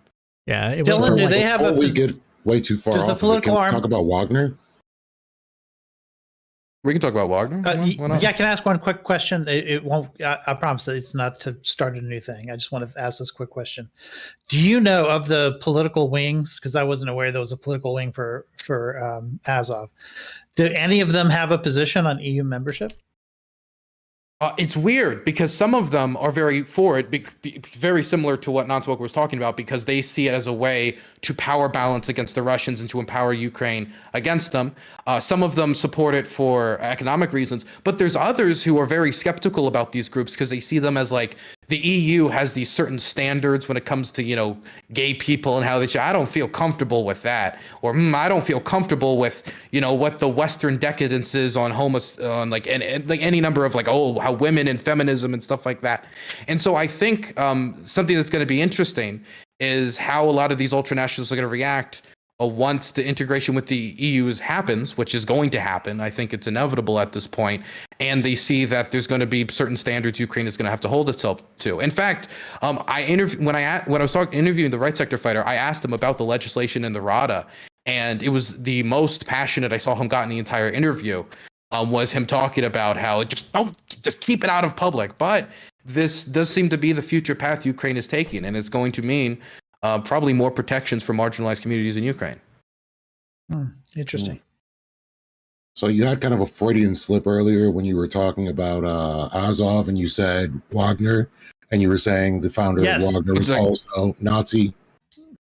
B: Yeah, it was
E: Dylan, do they have
A: Before we get way too far
E: does the
A: off,
E: political
A: can we
E: arm
A: talk about Wagner?
C: We can talk about Wagner. Why not?
E: Yeah, can I ask one quick question? It won't. I promise that it's not to start a new thing. I just want to ask this quick question. Do you know of the political wings? Because I wasn't aware there was a political wing for Azov. Do any of them have a position on EU membership?
C: It's weird because some of them are very for it, very similar to what Non-Smoker was talking about, because they see it as a way to power balance against the Russians and to empower Ukraine against them. Some of them support it for economic reasons, but there's others who are very skeptical about these groups because they see them as like the EU has these certain standards when it comes to, gay people and how they should. I don't feel comfortable with that. Or I don't feel comfortable with, what the Western decadence is on on like any number of like, how women and feminism and stuff like that. And so I think something that's going to be interesting is how a lot of these ultranationalists are going to react once the integration with the EU happens, which is going to happen. I think it's inevitable at this point, and they see that there's going to be certain standards Ukraine is going to have to hold itself to. In fact, when I was interviewing the Right Sector fighter, I asked him about the legislation in the Rada, and it was the most passionate I saw him got in the entire interview. Was him talking about how just keep it out of public. But this does seem to be the future path Ukraine is taking, and it's going to mean probably more protections for marginalized communities in Ukraine.
E: Interesting.
A: So you had kind of a Freudian slip earlier when you were talking about Azov, and you said Wagner, and you were saying the founder of Wagner was also Nazi.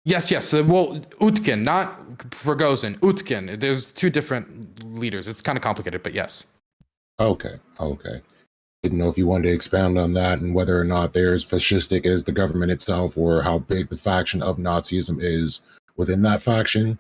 C: Yes. Well, Utkin, not Prigozhin. Utkin. There's two different leaders. It's kind of complicated, but yes.
A: Okay. Didn't know if you wanted to expound on that and whether or not they're as fascistic as the government itself, or how big the faction of Nazism is within that faction.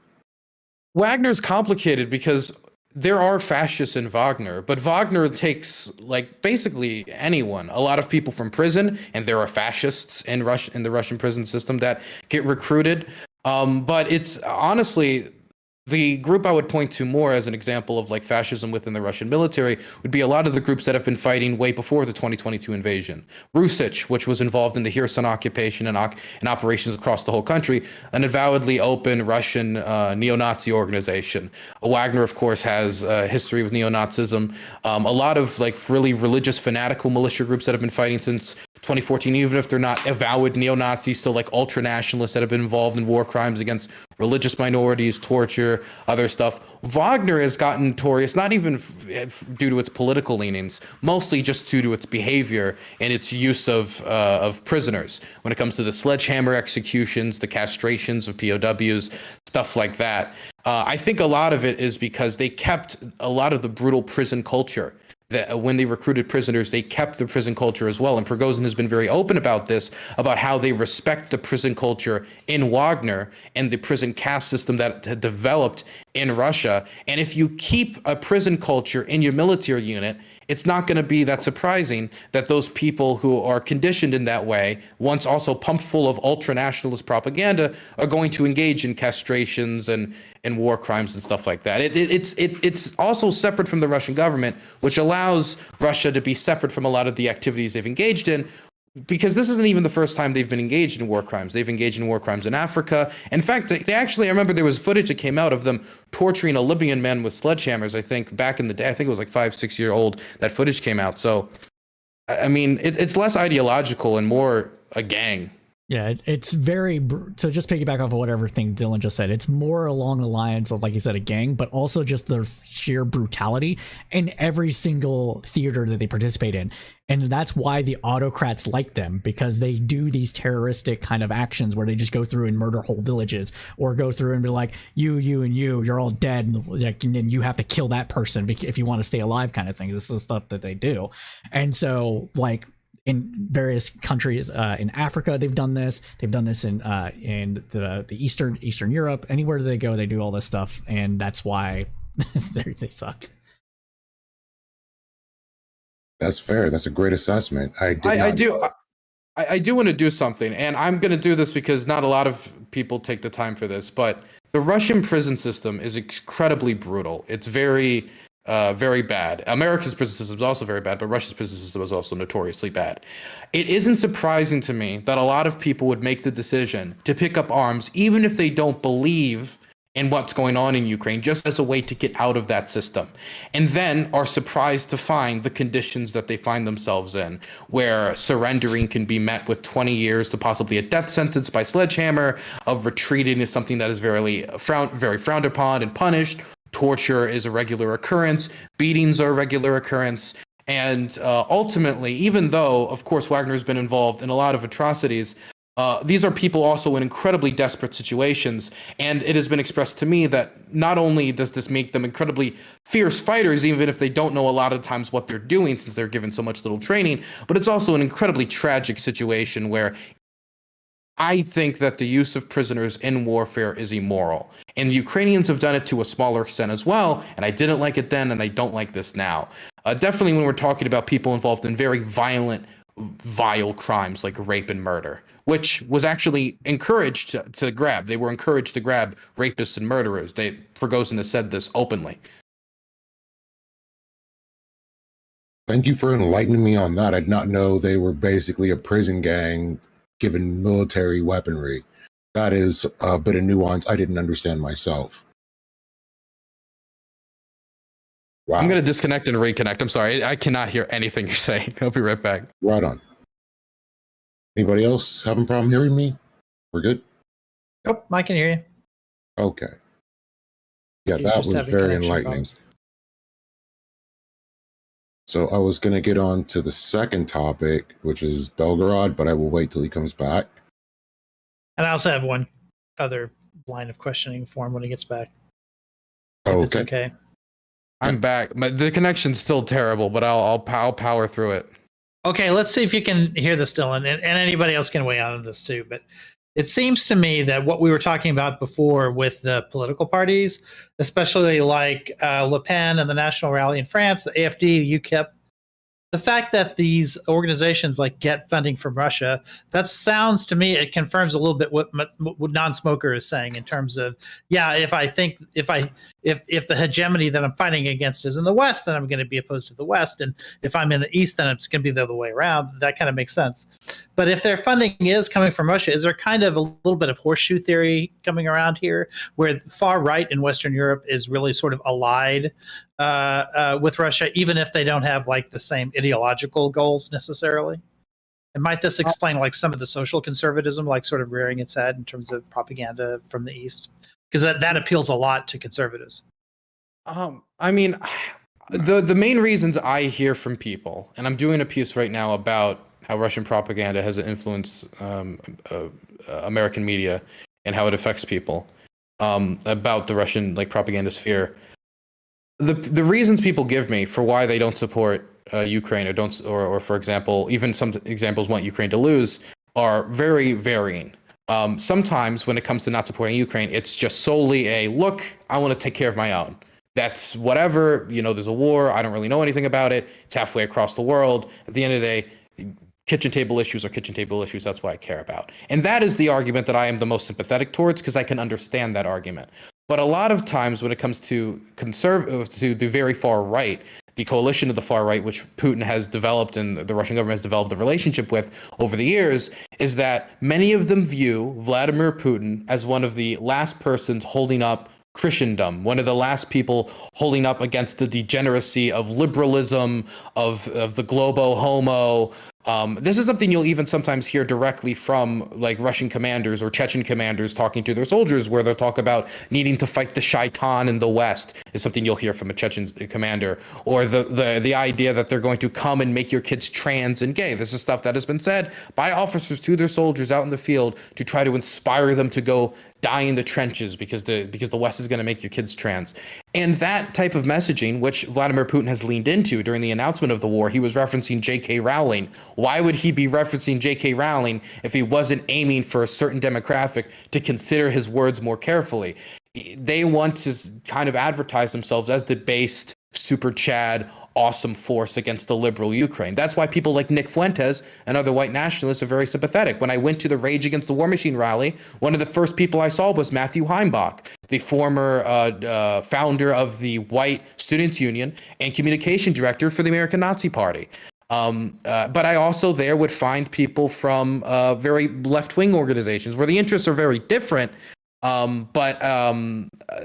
C: Wagner's complicated because there are fascists in Wagner, but Wagner takes like basically anyone, a lot of people from prison, and there are fascists in the Russian prison system that get recruited. But it's honestly, the group I would point to more as an example of like fascism within the Russian military would be a lot of the groups that have been fighting way before the 2022 invasion. Rusich, which was involved in the Kherson occupation and operations across the whole country, an avowedly open Russian neo-Nazi organization. Wagner, of course, has a history with neo-Nazism. A lot of like really religious fanatical militia groups that have been fighting since 2014, even if they're not avowed neo-Nazis, still like ultra-nationalists that have been involved in war crimes against religious minorities, torture, other stuff. Wagner has gotten notorious, not even due to its political leanings, mostly just due to its behavior and its use of prisoners. When it comes to the sledgehammer executions, the castrations of POWs, stuff like that. I think a lot of it is because they kept a lot of the brutal prison culture. That when they recruited prisoners, they kept the prison culture as well. And Prigozhin has been very open about this, about how they respect the prison culture in Wagner and the prison caste system that had developed in Russia. And if you keep a prison culture in your military unit, it's not going to be that surprising that those people who are conditioned in that way, once also pumped full of ultra-nationalist propaganda, are going to engage in castrations and war crimes and stuff like that. It's also separate from the Russian government, which allows Russia to be separate from a lot of the activities they've engaged in, because this isn't even the first time they've been engaged in war crimes. They've engaged in war crimes in Africa. In fact, they actually, I remember there was footage that came out of them torturing a Libyan man with sledgehammers, I think, back in the day. I think it was like 5-6 year old that footage came out. So, I mean, it's less ideological and more a gang.
B: Yeah, it's very, so just piggyback off of whatever thing Dylan just said, it's more along the lines of, like you said, a gang, but also just the sheer brutality in every single theater that they participate in. And that's why the autocrats like them, because they do these terroristic kind of actions where they just go through and murder whole villages, or go through and be like, you're all dead, and you have to kill that person if you want to stay alive, kind of thing. This is the stuff that they do. And so, like, in various countries in Africa, they've done this. They've done this in the Eastern Europe. Anywhere they go, they do all this stuff, and that's why they suck.
A: That's fair. That's a great assessment. I
C: do want to do something, and I'm going to do this because not a lot of people take the time for this. But the Russian prison system is incredibly brutal. It's very bad. America's prison system is also very bad, but Russia's prison system is also notoriously bad. It isn't surprising to me that a lot of people would make the decision to pick up arms, even if they don't believe in what's going on in Ukraine, just as a way to get out of that system. And then are surprised to find the conditions that they find themselves in, where surrendering can be met with 20 years to possibly a death sentence by sledgehammer, of retreating is something that is very frowned upon and punished. Torture is a regular occurrence. Beatings are a regular occurrence. And ultimately, even though, of course, Wagner has been involved in a lot of atrocities, these are people also in incredibly desperate situations, and it has been expressed to me that not only does this make them incredibly fierce fighters, even if they don't know a lot of times what they're doing since they're given so much little training, but it's also an incredibly tragic situation where I think that the use of prisoners in warfare is immoral. And the Ukrainians have done it to a smaller extent as well, and I didn't like it then, and I don't like this now. Definitely when we're talking about people involved in very violent, vile crimes like rape and murder, which was actually encouraged to grab. They were encouraged to grab rapists and murderers. Prigozhin has said this openly.
A: Thank you for enlightening me on that. I did not know they were basically a prison gang given military weaponry. That is a bit of nuance I didn't understand myself. Wow.
C: I'm going to disconnect and reconnect. I'm sorry. I cannot hear anything you're saying. I'll be right back.
A: Right on. Anybody else having a problem hearing me? We're good?
E: Yep, I can hear you.
A: Okay. Yeah,
E: He's
A: that
E: just
A: was
E: having
A: very
E: connection
A: enlightening.
E: problems.
A: So I was going to get on to the second topic, which is Belgorod, but I will wait till he comes back.
E: And I also have one other line of questioning for him when he gets back. If
A: Oh,
E: it's okay.
C: I'm back. The connection's still terrible, but I'll power through it.
E: Okay, let's see if you can hear this, Dylan, and anybody else can weigh in on this too. But it seems to me that what we were talking about before with the political parties, especially like Le Pen and the National Rally in France, the AfD, UKIP, the fact that these organizations like get funding from Russia, that sounds to me, it confirms a little bit what Non-Smoker is saying in terms of, yeah, if the hegemony that I'm fighting against is in the West, then I'm going to be opposed to the West, and if I'm in the East, then it's going to be the other way around. That kind of makes sense. But if their funding is coming from Russia, is there kind of a little bit of horseshoe theory coming around here, where the far right in Western Europe is really sort of allied with Russia, even if they don't have like the same ideological goals necessarily? And might this explain like some of the social conservatism, like sort of rearing its head in terms of propaganda from the East? Because that appeals a lot to conservatives.
C: I mean, the main reasons I hear from people, and I'm doing a piece right now about how Russian propaganda has influenced American media and how it affects people, about the Russian like propaganda sphere. The reasons people give me for why they don't support Ukraine or for example, even some examples want Ukraine to lose are very varying. Sometimes when it comes to not supporting Ukraine, it's just solely a look, I want to take care of my own. That's whatever, there's a war. I don't really know anything about it. It's halfway across the world. At the end of the day, kitchen table issues are kitchen table issues. That's what I care about. And that is the argument that I am the most sympathetic towards because I can understand that argument. But a lot of times when it comes to to the very far right, the coalition of the far right, which Putin has developed and the Russian government has developed a relationship with over the years, is that many of them view Vladimir Putin as one of the last persons holding up Christendom, one of the last people holding up against the degeneracy of liberalism, of the globo homo. This is something you'll even sometimes hear directly from like Russian commanders or Chechen commanders talking to their soldiers, where they'll talk about needing to fight the shaitan in the West is something you'll hear from a Chechen commander, or the idea that they're going to come and make your kids trans and gay. This is stuff that has been said by officers to their soldiers out in the field to try to inspire them to go die in the trenches because the West is going to make your kids trans. And that type of messaging, which Vladimir Putin has leaned into during the announcement of the war, he was referencing J.K. Rowling. Why would he be referencing J.K. Rowling if he wasn't aiming for a certain demographic to consider his words more carefully? They want to kind of advertise themselves as the based, super Chad, awesome force against the liberal Ukraine. That's why people like Nick Fuentes and other white nationalists are very sympathetic. When I went to the Rage Against the War Machine rally, one of the first people I saw was Matthew Heimbach, the former founder of the White Students' Union and communication director for the American Nazi Party. But I also there would find people from very left-wing organizations where the interests are very different, but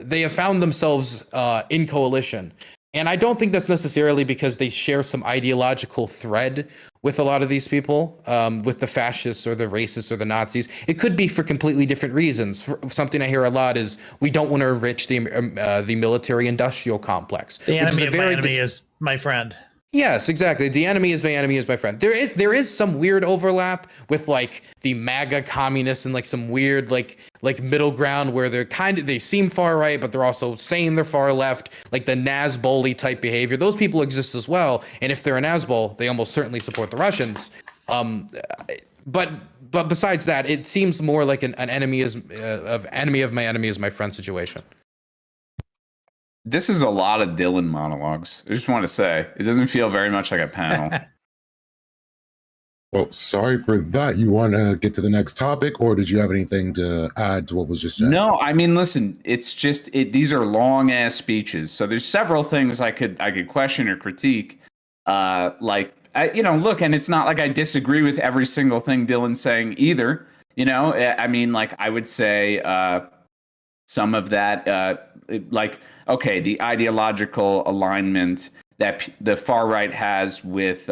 C: they have found themselves in coalition. And I don't think that's necessarily because they share some ideological thread with a lot of these people, with the fascists or the racists or the Nazis. It could be for completely different reasons. Something I hear a lot is we don't want to enrich the military-industrial complex.
E: The enemy of my enemy is my friend.
C: Yes, exactly. The enemy is my friend. There is some weird overlap with like the MAGA communists and like some weird like middle ground where they seem far right, but they're also saying they're far left, like the Nazboli type behavior. Those people exist as well. And if they're a Nazbol, they almost certainly support the Russians. But besides that, it seems more like an enemy of my enemy is my friend situation.
F: This is a lot of Dylan monologues. I just want to say, it doesn't feel very much like a panel.
A: Well, sorry for that. You want to get to the next topic, or did you have anything to add to what was just said?
F: No, I mean, listen, it's just these are long ass speeches, so there's several things I could question or critique. Look, and it's not like I disagree with every single thing Dylan's saying either. You know, I mean, like I would say some of that, okay, the ideological alignment that the far right has with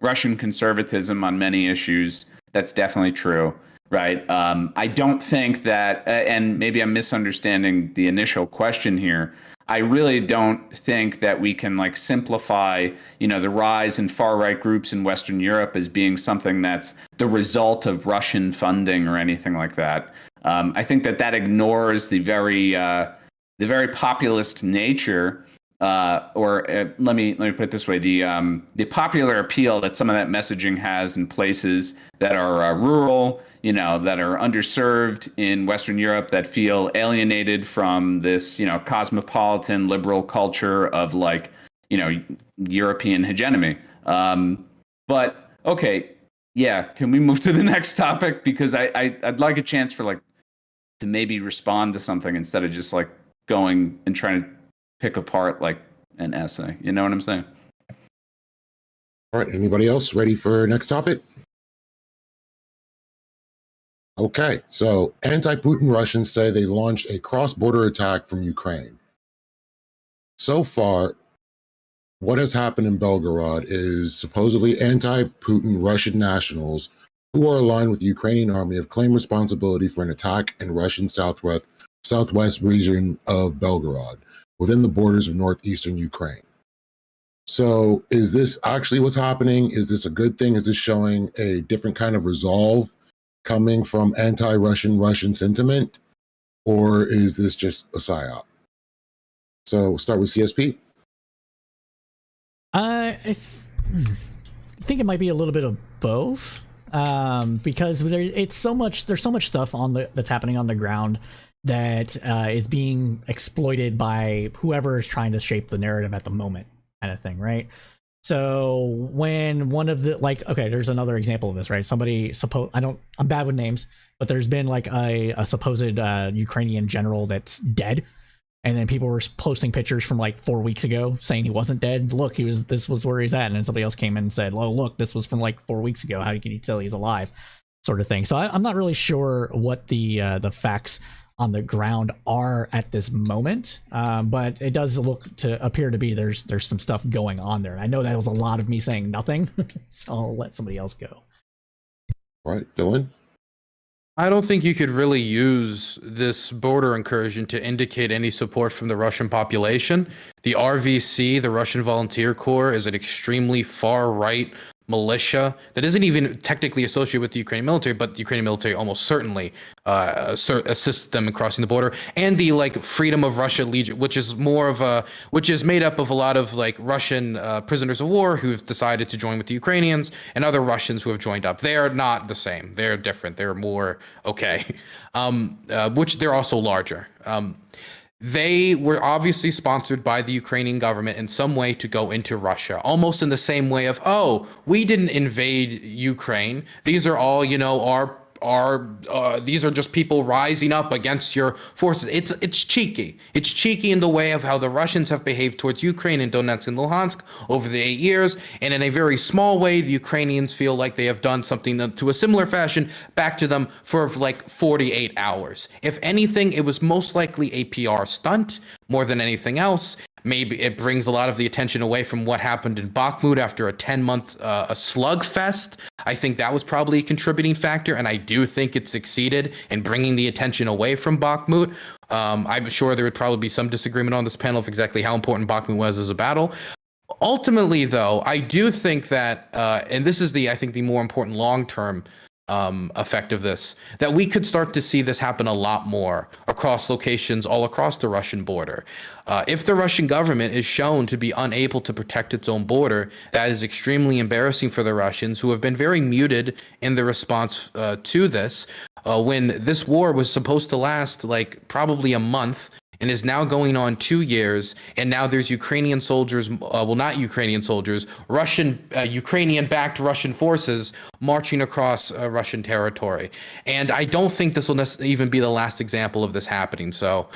F: Russian conservatism on many issues, that's definitely true, right? I don't think that, and maybe I'm misunderstanding the initial question here, I really don't think that we can like simplify, the rise in far right groups in Western Europe as being something that's the result of Russian funding or anything like that. I think that ignores the very populist nature, let me put it this way: the popular appeal that some of that messaging has in places that are rural, that are underserved in Western Europe, that feel alienated from this, cosmopolitan liberal culture of like, European hegemony. But okay, yeah, can we move to the next topic? Because I'd like a chance for like to maybe respond to something instead of just like going and trying to pick apart like an essay. You know what I'm saying?
A: All right. Anybody else ready for next topic? Okay. So anti-Putin Russians say they launched a cross-border attack from Ukraine. So far, what has happened in Belgorod is supposedly anti-Putin Russian nationals who are aligned with the Ukrainian army have claimed responsibility for an attack in Russian southwest region of Belgorod, within the borders of northeastern Ukraine. So is this actually what's happening? Is this a good thing? Is this showing a different kind of resolve coming from anti-Russian sentiment? Or is this just a psyop? So we'll start with CSP.
B: I think it might be a little bit of both, because there's so much stuff that's happening on the ground that is being exploited by whoever is trying to shape the narrative at the moment, kind of thing, right? So when one of the there's another example of this, right? I'm bad with names, but there's been like a supposed Ukrainian general that's dead. And then people were posting pictures from like 4 weeks ago saying he wasn't dead. Look, this was where he's at. And then somebody else came in and said, oh, look, this was from like 4 weeks ago. How can you tell he's alive? Sort of thing. So I'm not really sure what the facts on the ground are at this moment. But it does appear to be there's some stuff going on there. I know that was a lot of me saying nothing. So I'll let somebody else go.
A: All right, Dylan.
C: I don't think you could really use this border incursion to indicate any support from the Russian population. The RVC, the Russian Volunteer Corps, is an extremely far-right militia that isn't even technically associated with the Ukrainian military, but the Ukrainian military almost certainly assists them in crossing the border. And the Freedom of Russia Legion, which is made up of a lot of like prisoners of war who've decided to join with the Ukrainians and other Russians who have joined up. They're not the same. They're different. They're more okay, which they're also larger. They were obviously sponsored by the Ukrainian government in some way to go into Russia, almost in the same way of, oh, we didn't invade Ukraine. These are all, these are just people rising up against your forces. It's cheeky. It's cheeky in the way of how the Russians have behaved towards Ukraine in Donetsk and Luhansk over the 8 years. And in a very small way, the Ukrainians feel like they have done something to a similar fashion back to them for like 48 hours. If anything, it was most likely a PR stunt more than anything else. Maybe it brings a lot of the attention away from what happened in Bakhmut after a 10-month slugfest. I think that was probably a contributing factor, and I do think it succeeded in bringing the attention away from Bakhmut. I'm sure there would probably be some disagreement on this panel of exactly how important Bakhmut was as a battle. Ultimately, though, I do think that, and this is I think the more important long-term effect of this, that we could start to see this happen a lot more across locations all across the Russian border. If the Russian government is shown to be unable to protect its own border, that is extremely embarrassing for the Russians, who have been very muted in the response to this. When this war was supposed to last like probably a month, and is now going on 2 years, and now there's Ukrainian soldiers, well, not Ukrainian soldiers, Ukrainian-backed Russian forces marching across Russian territory. And I don't think this will even be the last example of this happening. So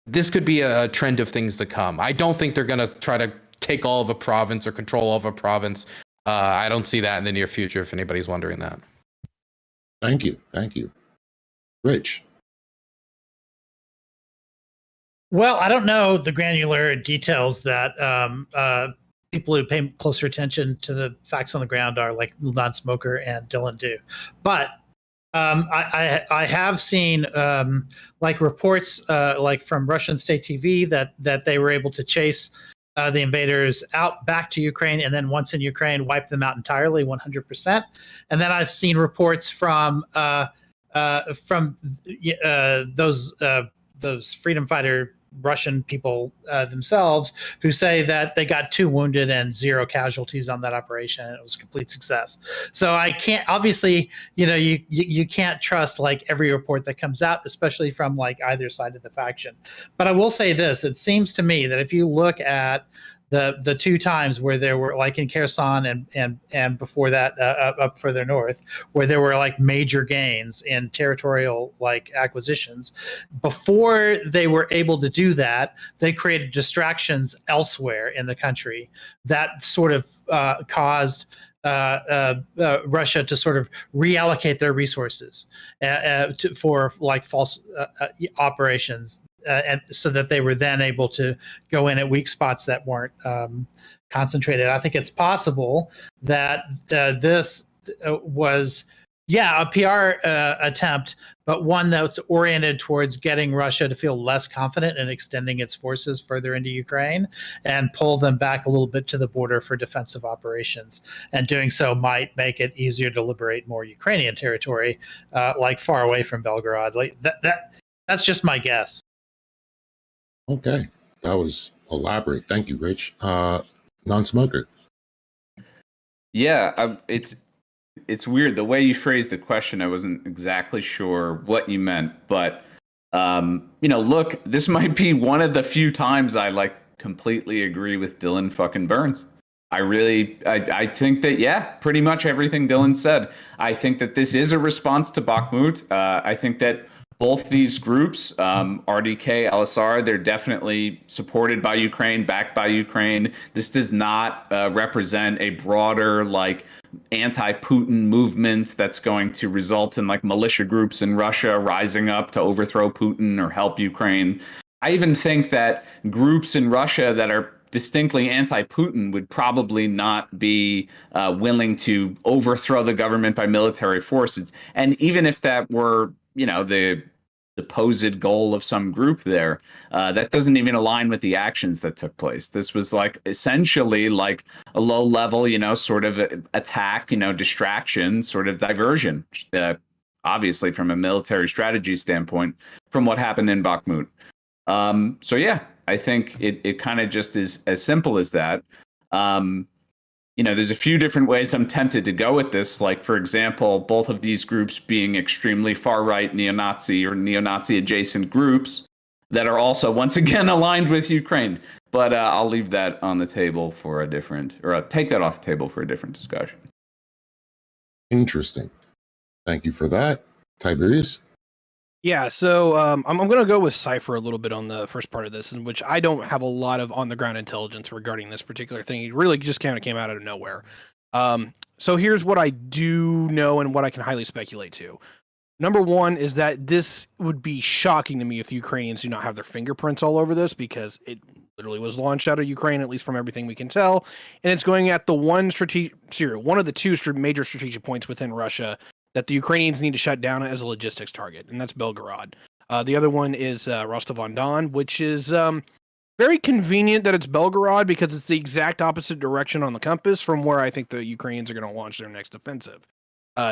C: this could be a trend of things to come. I don't think they're going to try to take all of a province or control all of a province. I don't see that in the near future, if anybody's wondering that.
A: Thank you. Thank you. Rich.
E: Well, I don't know the granular details that people who pay closer attention to the facts on the ground are, like Non-Smoker and Dylan do. But I have seen like reports like from Russian state TV that they were able to chase the invaders out back to Ukraine, and then once in Ukraine, wipe them out entirely, 100%. And then I've seen reports from those freedom fighter Russian people themselves, who say that they got 2 wounded and 0 casualties on that operation, and it was a complete success. So I can't, obviously, you can't trust like every report that comes out, especially from like either side of the faction. But I will say this: it seems to me that if you look at the 2 times where there were, like in Kherson and before that up further north, where there were like major gains in territorial like acquisitions, before they were able to do that, they created distractions elsewhere in the country that sort of caused Russia to sort of reallocate their resources for like false operations. And so that they were then able to go in at weak spots that weren't concentrated. I think it's possible that this was, a PR attempt, but one that's oriented towards getting Russia to feel less confident in extending its forces further into Ukraine and pull them back a little bit to the border for defensive operations. And doing so might make it easier to liberate more Ukrainian territory, like far away from Belgorod. Like that's just my guess.
A: Okay, that was elaborate. Thank you, Rich. Non-smoker.
F: Yeah, it's weird the way you phrased the question. I wasn't exactly sure what you meant, but look, this might be one of the few times I like completely agree with Dylan fucking Burns. I think that, pretty much everything Dylan said. I think that this is a response to Bakhmut. I think that both these groups, RDK, LSR, they're definitely supported by Ukraine, backed by Ukraine. This does not represent a broader, like, anti-Putin movement that's going to result in, like, militia groups in Russia rising up to overthrow Putin or help Ukraine. I even think that groups in Russia that are distinctly anti-Putin would probably not be willing to overthrow the government by military forces. And even if that were, the supposed goal of some group there, that doesn't even align with the actions that took place. This was like essentially like a low level, sort of attack, distraction, sort of diversion, obviously from a military strategy standpoint from what happened in Bakhmut. I think it kind of just is as simple as that. There's a few different ways I'm tempted to go with this. Like, for example, both of these groups being extremely far-right neo-Nazi or neo-Nazi adjacent groups that are also, once again, aligned with Ukraine. But I'll leave that on the table for I'll take that off the table for a different discussion.
A: Interesting. Thank you for that. Tiberius?
G: Yeah, so I'm going to go with Cypher a little bit on the first part of this, in which I don't have a lot of on-the-ground intelligence regarding this particular thing. It really just kind of came out of nowhere. So here's what I do know and what I can highly speculate to. Number one is that this would be shocking to me if the Ukrainians do not have their fingerprints all over this, because it literally was launched out of Ukraine, at least from everything we can tell. And it's going at the one of the 2 major strategic points within Russia that the Ukrainians need to shut down as a logistics target, and that's Belgorod. The other one is Rostov-on-Don, which is very convenient that it's Belgorod because it's the exact opposite direction on the compass from where I think the Ukrainians are going to launch their next offensive.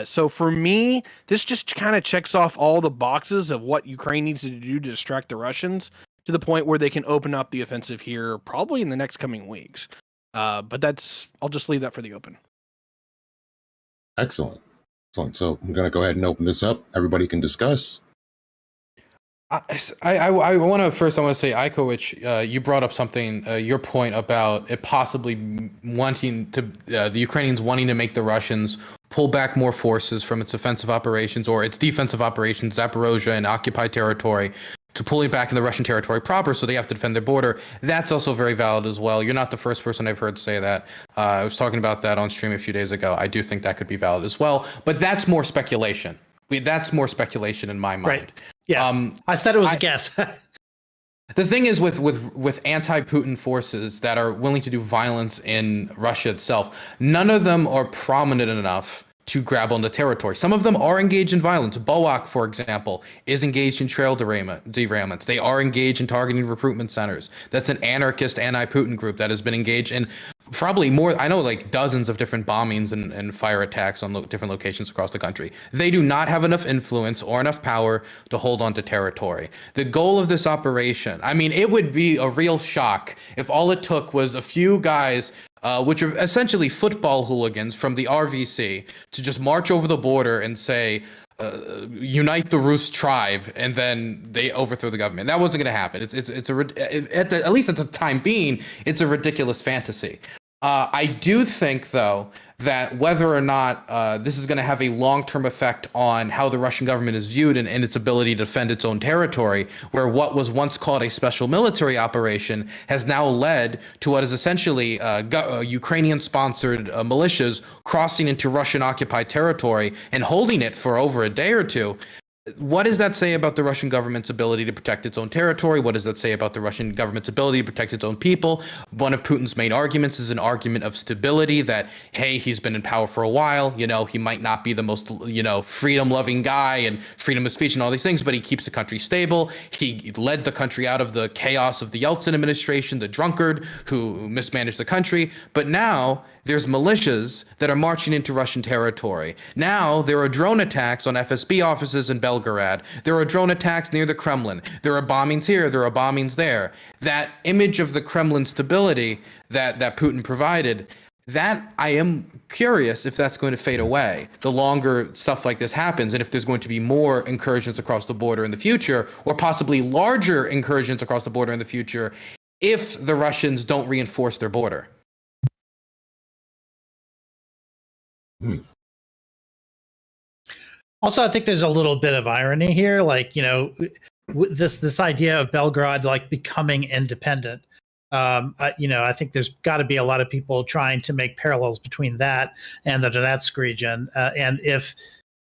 G: So for me, this just kind of checks off all the boxes of what Ukraine needs to do to distract the Russians to the point where they can open up the offensive here probably in the next coming weeks. But I'll just leave that for the open.
A: Excellent. Excellent. So I'm going to go ahead and open this up. Everybody can discuss.
C: I want to say, Ikovic, you brought up something, your point about it possibly wanting to, the Ukrainians wanting to make the Russians pull back more forces from its offensive operations or its defensive operations, Zaporozhye and occupied territory, to pull it back in the Russian territory proper, so they have to defend their border. That's also very valid as well. You're not the first person I've heard say that. I was talking about that on stream a few days ago. I do think that could be valid as well, but that's more speculation. That's more speculation in my mind.
E: Right. Yeah, I said it was a guess.
C: The thing is with anti-Putin forces that are willing to do violence in Russia itself, none of them are prominent enough to grab on the territory. Some of them are engaged in violence. Bowak, for example, is engaged in trail derailments. They are engaged in targeting recruitment centers. That's an anarchist anti-Putin group that has been engaged in probably more, I know, like dozens of different bombings and fire attacks on different locations across the country. They do not have enough influence or enough power to hold on to territory. The goal of this operation, I mean, it would be a real shock if all it took was a few guys, which are essentially football hooligans from the RVC, to just march over the border and say, unite the Rus tribe, and then they overthrow the government. That wasn't going to happen. At least at the time being, it's a ridiculous fantasy. I do think, though, that whether or not this is going to have a long-term effect on how the Russian government is viewed and its ability to defend its own territory, where what was once called a special military operation has now led to what is essentially Ukrainian-sponsored militias crossing into Russian-occupied territory and holding it for over a day or two. What does that say about the Russian government's ability to protect its own territory? What does that say about the Russian government's ability to protect its own people? One of Putin's main arguments is an argument of stability, that, hey, he's been in power for a while. You know, he might not be the most, freedom-loving guy and freedom of speech and all these things, but he keeps the country stable. He led the country out of the chaos of the Yeltsin administration, the drunkard who mismanaged the country. But now there's militias that are marching into Russian territory. Now there are drone attacks on FSB offices in Belgorod. There are drone attacks near the Kremlin. There are bombings here. There are bombings there. That image of the Kremlin stability that Putin provided, that I am curious if that's going to fade away the longer stuff like this happens, and if there's going to be more incursions across the border in the future, or possibly larger incursions across the border in the future, if the Russians don't reinforce their border.
E: Also, I think there's a little bit of irony here, like, this idea of Belgrade like becoming independent. I think there's got to be a lot of people trying to make parallels between that and the Donetsk region. And if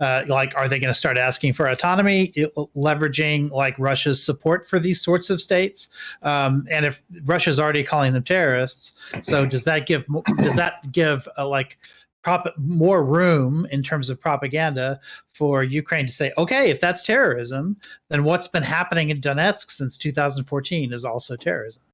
E: are they going to start asking for autonomy, leveraging like Russia's support for these sorts of states? And if Russia's already calling them terrorists, so does that give more room in terms of propaganda for Ukraine to say, okay, if that's terrorism, then what's been happening in Donetsk since 2014 is also terrorism?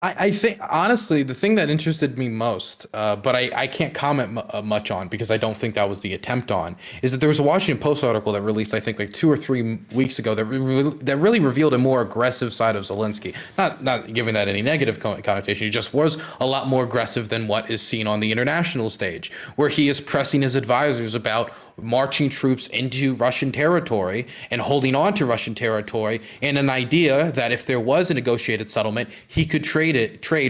C: I think, honestly, the thing that interested me most, but I can't comment much on because I don't think that was the attempt on, is that there was a Washington Post article that released, I think, like 2 or 3 weeks ago that really revealed a more aggressive side of Zelensky. Not giving that any negative connotation. He just was a lot more aggressive than what is seen on the international stage, where he is pressing his advisors about marching troops into Russian territory and holding on to Russian territory, and an idea that if there was a negotiated settlement, he could trade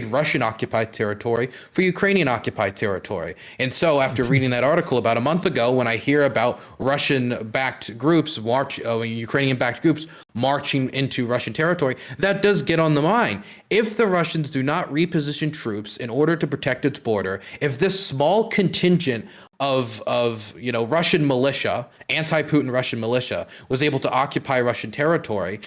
C: Russian occupied territory for Ukrainian occupied territory. And so after reading that article about a month ago, when I hear about Russian-backed groups, Ukrainian-backed groups marching into Russian territory, that does get on the mind. If the Russians do not reposition troops in order to protect its border, if this small contingent of Russian militia, anti-Putin Russian militia, was able to occupy Russian territory,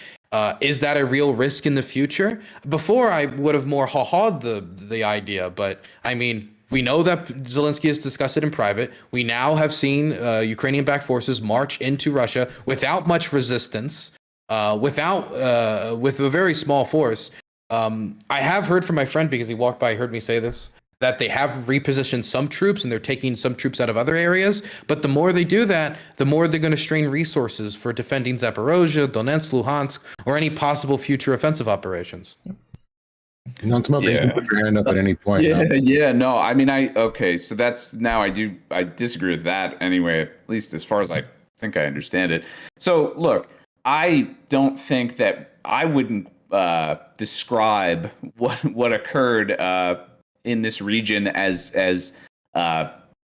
C: is that a real risk in the future? Before, I would have more ha-ha'd the idea, but I mean, we know that Zelensky has discussed it in private. We now have seen Ukrainian-backed forces march into Russia without much resistance, with a very small force. I have heard from my friend, because he walked by, heard me say this, that they have repositioned some troops and they're taking some troops out of other areas. But the more they do that, the more they're going to strain resources for defending Zaporozhye, Donetsk, Luhansk, or any possible future offensive operations.
A: Non-smoker, you can put your hand up at any point.
F: No, I mean, okay, so that's, now I disagree with that anyway, at least as far as I think I understand it. So look, I don't think that, I wouldn't describe what occurred in this region as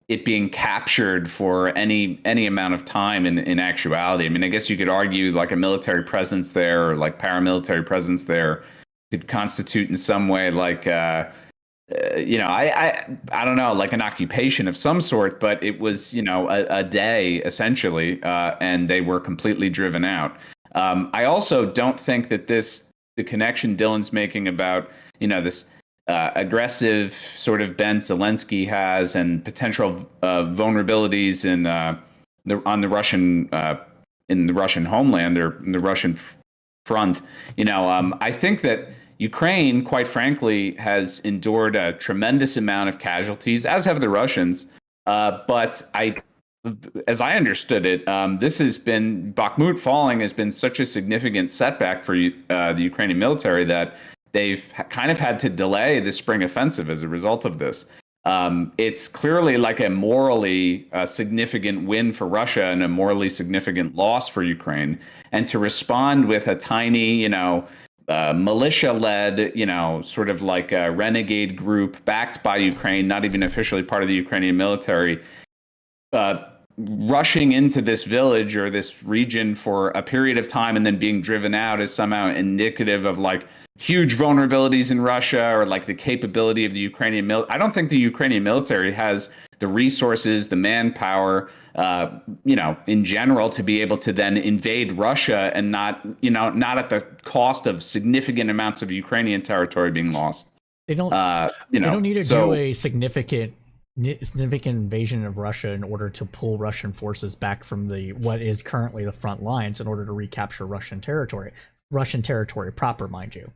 F: it being captured for any amount of time in actuality. I mean, I guess you could argue like a military presence there, or like paramilitary presence there could constitute in some way like I don't know, like an occupation of some sort, but it was, a day essentially, and they were completely driven out. I also don't think that the connection Dylan's making about, this aggressive sort of bent Zelensky has and potential vulnerabilities in the Russian homeland, or in the Russian front. I think that Ukraine, quite frankly, has endured a tremendous amount of casualties, as have the Russians. But as I understood it, Bakhmut falling has been such a significant setback for the Ukrainian military that they've kind of had to delay the spring offensive as a result of this. It's clearly like a morally significant win for Russia and a morally significant loss for Ukraine. And to respond with a tiny, militia-led, sort of like a renegade group backed by Ukraine, not even officially part of the Ukrainian military, rushing into this village or this region for a period of time and then being driven out is somehow indicative of like huge vulnerabilities in Russia, or like the capability of the Ukrainian military. I don't think the Ukrainian military has the resources, the manpower, in general, to be able to then invade Russia and not at the cost of significant amounts of Ukrainian territory being lost.
B: They don't. They don't need to do a significant invasion of Russia in order to pull Russian forces back from what is currently the front lines in order to recapture Russian territory proper, mind you.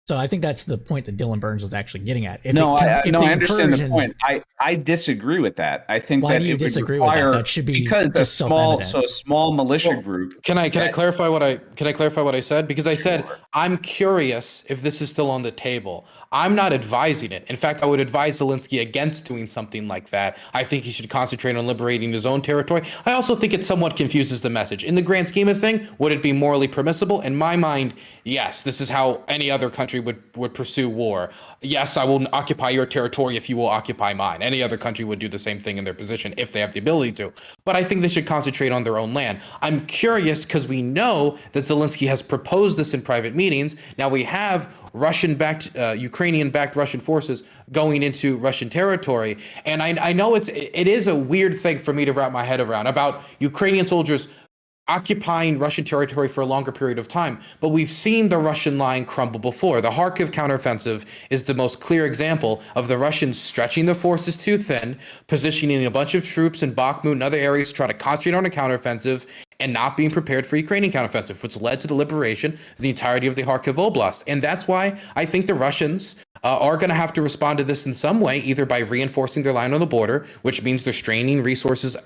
B: So I think that's the point that Dylan Burns was actually getting at.
F: I understand the point. I disagree with that. I think
B: why do you disagree with that? That should be
F: because a small militia group.
C: Can I clarify what I said? Because I said I'm curious if this is still on the table. I'm not advising it. In fact, I would advise Zelensky against doing something like that. I think he should concentrate on liberating his own territory. I also think it somewhat confuses the message. In the grand scheme of thing, would it be morally permissible? In my mind, yes. This is how any other country would pursue war. Yes, I will occupy your territory if you will occupy mine. Any other country would do the same thing in their position if they have the ability to. But I think they should concentrate on their own land. I'm curious because we know that Zelensky has proposed this in private meetings. Now we have Ukrainian-backed Russian forces going into Russian territory. And I know it is a weird thing for me to wrap my head around about Ukrainian soldiers occupying Russian territory for a longer period of time. But we've seen the Russian line crumble before. The Kharkiv counteroffensive is the most clear example of the Russians stretching their forces too thin, positioning a bunch of troops in Bakhmut and other areas to try to concentrate on a counteroffensive, and not being prepared for Ukrainian counteroffensive, which led to the liberation of the entirety of the Kharkiv Oblast. And that's why I think the Russians are going to have to respond to this in some way, either by reinforcing their line on the border, which means they're straining resources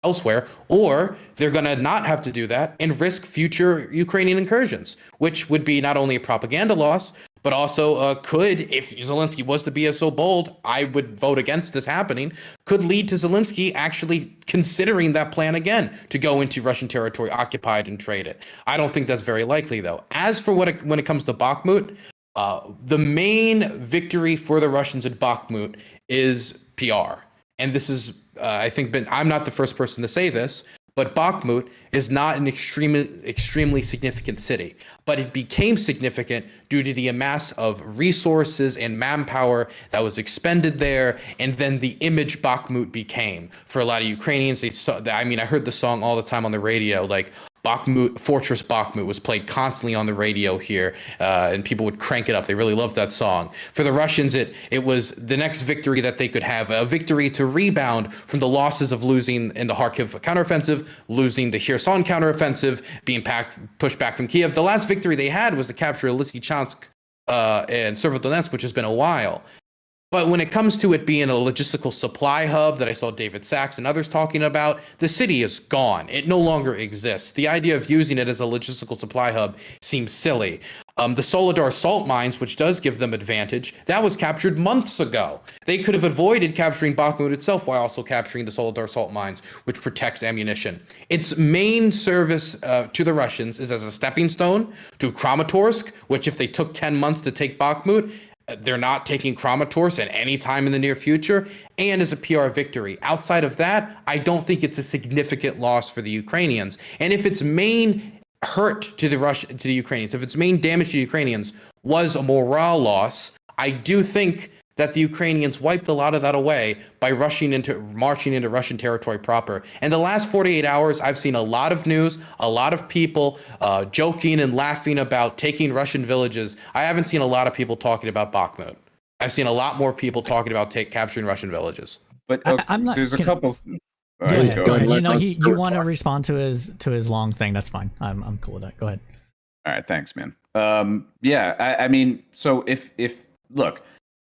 C: elsewhere, or they're going to not have to do that and risk future Ukrainian incursions, which would be not only a propaganda loss, but also could, if Zelensky was to be so bold, I would vote against this happening, could lead to Zelensky actually considering that plan again to go into Russian territory occupied and trade it. I don't think that's very likely, though. As for when it comes to Bakhmut, the main victory for the Russians at Bakhmut is PR. And this is, I think, I'm not the first person to say this, but Bakhmut is not an extremely significant city, but it became significant due to the amass of resources and manpower that was expended there, and then the image Bakhmut became for a lot of Ukrainians. I heard the song all the time on the radio, like Bakhmut, Fortress Bakhmut was played constantly on the radio here, and people would crank it up. They really loved that song. For the Russians, it was the next victory that they could have, a victory to rebound from the losses of losing in the Kharkiv counteroffensive, losing the Kherson counteroffensive, being pushed back from Kiev. The last victory they had was the capture of Lysychansk and Severodonetsk, which has been a while. But when it comes to it being a logistical supply hub that I saw David Sachs and others talking about, the city is gone. It no longer exists. The idea of using it as a logistical supply hub seems silly. The Soledar salt mines, which does give them advantage, that was captured months ago. They could have avoided capturing Bakhmut itself while also capturing the Soledar salt mines, which protects ammunition. Its main service to the Russians is as a stepping stone to Kramatorsk, which if they took 10 months to take Bakhmut, they're not taking Kramatorsk at any time in the near future, and as a PR victory. Outside of that, I don't think it's a significant loss for the Ukrainians. And if its main hurt to the Ukrainians, if its main damage to the Ukrainians was a morale loss, I do think that the Ukrainians wiped a lot of that away by marching into Russian territory proper. And the last 48 hours, I've seen a lot of news, a lot of people joking and laughing about taking Russian villages. I haven't seen a lot of people talking about Bakhmut. I've seen a lot more people talking about capturing Russian villages.
F: But
B: I'm not.
F: there's a couple.
B: Go ahead.
F: Go ahead.
B: You know, you want to respond to his long thing? That's fine. I'm cool with that. Go ahead.
F: All right, thanks, man. Yeah, I mean, so if look,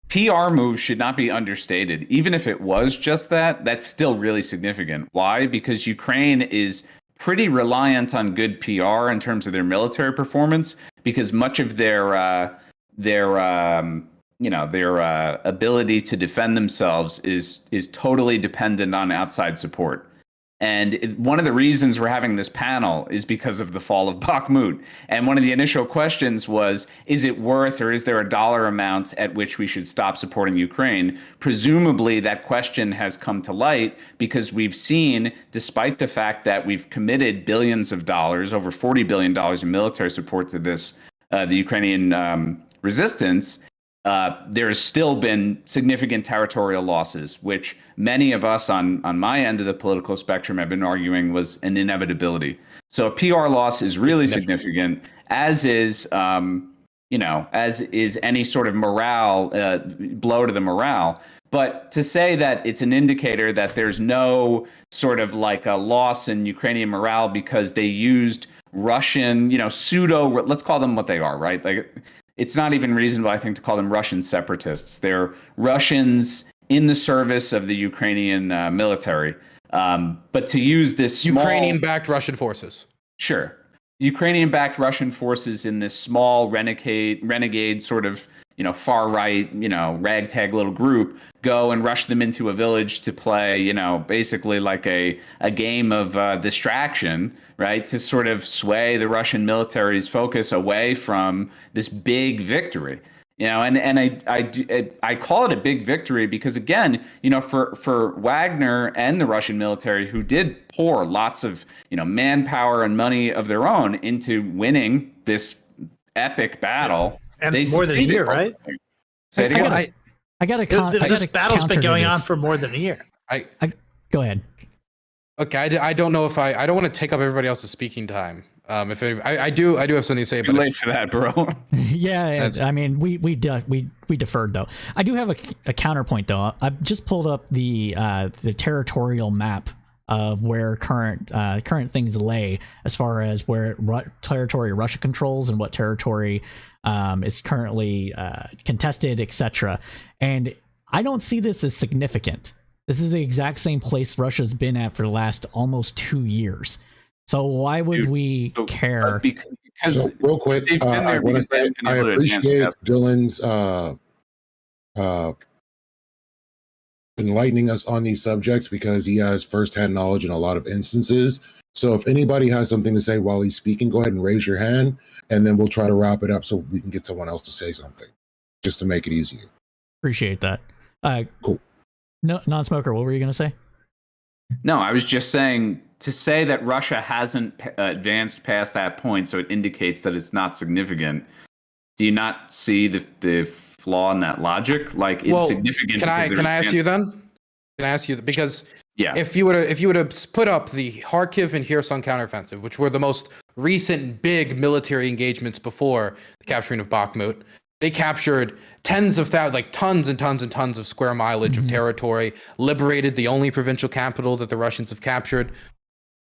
F: PR moves should not be understated. Even if it was just that, that's still really significant. Why? Because Ukraine is pretty reliant on good PR in terms of their military performance, because much of their ability to defend themselves is totally dependent on outside support. And one of the reasons we're having this panel is because of the fall of Bakhmut. And one of the initial questions was, is it worth, or is there a dollar amount at which we should stop supporting Ukraine? Presumably that question has come to light because we've seen, despite the fact that we've committed billions of dollars, over $40 billion in military support to this, the Ukrainian resistance, there has still been significant territorial losses, which many of us on my end of the political spectrum have been arguing was an inevitability. So a PR loss is really significant, as is, as is any sort of morale, blow to the morale. But to say that it's an indicator that there's no sort of like a loss in Ukrainian morale because they used Russian, let's call them what they are, right? Like, it's not even reasonable, I think, to call them Russian separatists. They're Russians in the service of the Ukrainian military. But to use this
C: Ukrainian-backed Russian forces.
F: Sure. Ukrainian-backed Russian forces in this small renegade sort of, far-right, ragtag little group go and rush them into a village to play, basically like a game of distraction, right, to sort of sway the Russian military's focus away from this big victory. And I call it a big victory because, again, for Wagner and the Russian military, who did pour lots of manpower and money of their own into winning this epic battle,
E: and more than a year, right?
F: Say it again.
E: This battle's been going on for more than a year.
B: Go ahead.
C: Okay, I don't know if I don't want to take up everybody else's speaking time. I do have something to say.
F: Too late for that, bro.
B: Yeah, I mean, we deferred though. I do have a counterpoint though. I just pulled up the territorial map of where current things lay as far as where territory Russia controls and what territory is currently contested, etc. And I don't see this as significant. This is the exact same place Russia's been at for the last almost 2 years. So why would we care?
F: Because
A: real quick, I want to say I appreciate Dylan's enlightening us on these subjects because he has firsthand knowledge in a lot of instances. So if anybody has something to say while he's speaking, go ahead and raise your hand, and then we'll try to wrap it up so we can get someone else to say something, just to make it easier.
B: Appreciate that.
A: Cool.
B: No, non-smoker, what were you going to say?
F: No, I was just saying, to say that Russia hasn't advanced past that point, so it indicates that it's not significant. Do you not see the flaw in that logic? Like, it's significant.
C: Can I ask you then? Can I ask you because
F: yeah,
C: if you would have put up the Kharkiv and Kherson counteroffensive, which were the most recent big military engagements before the capturing of Bakhmut, they captured tens of thousands, like tons and tons and tons of square mileage of territory, liberated the only provincial capital that the Russians have captured.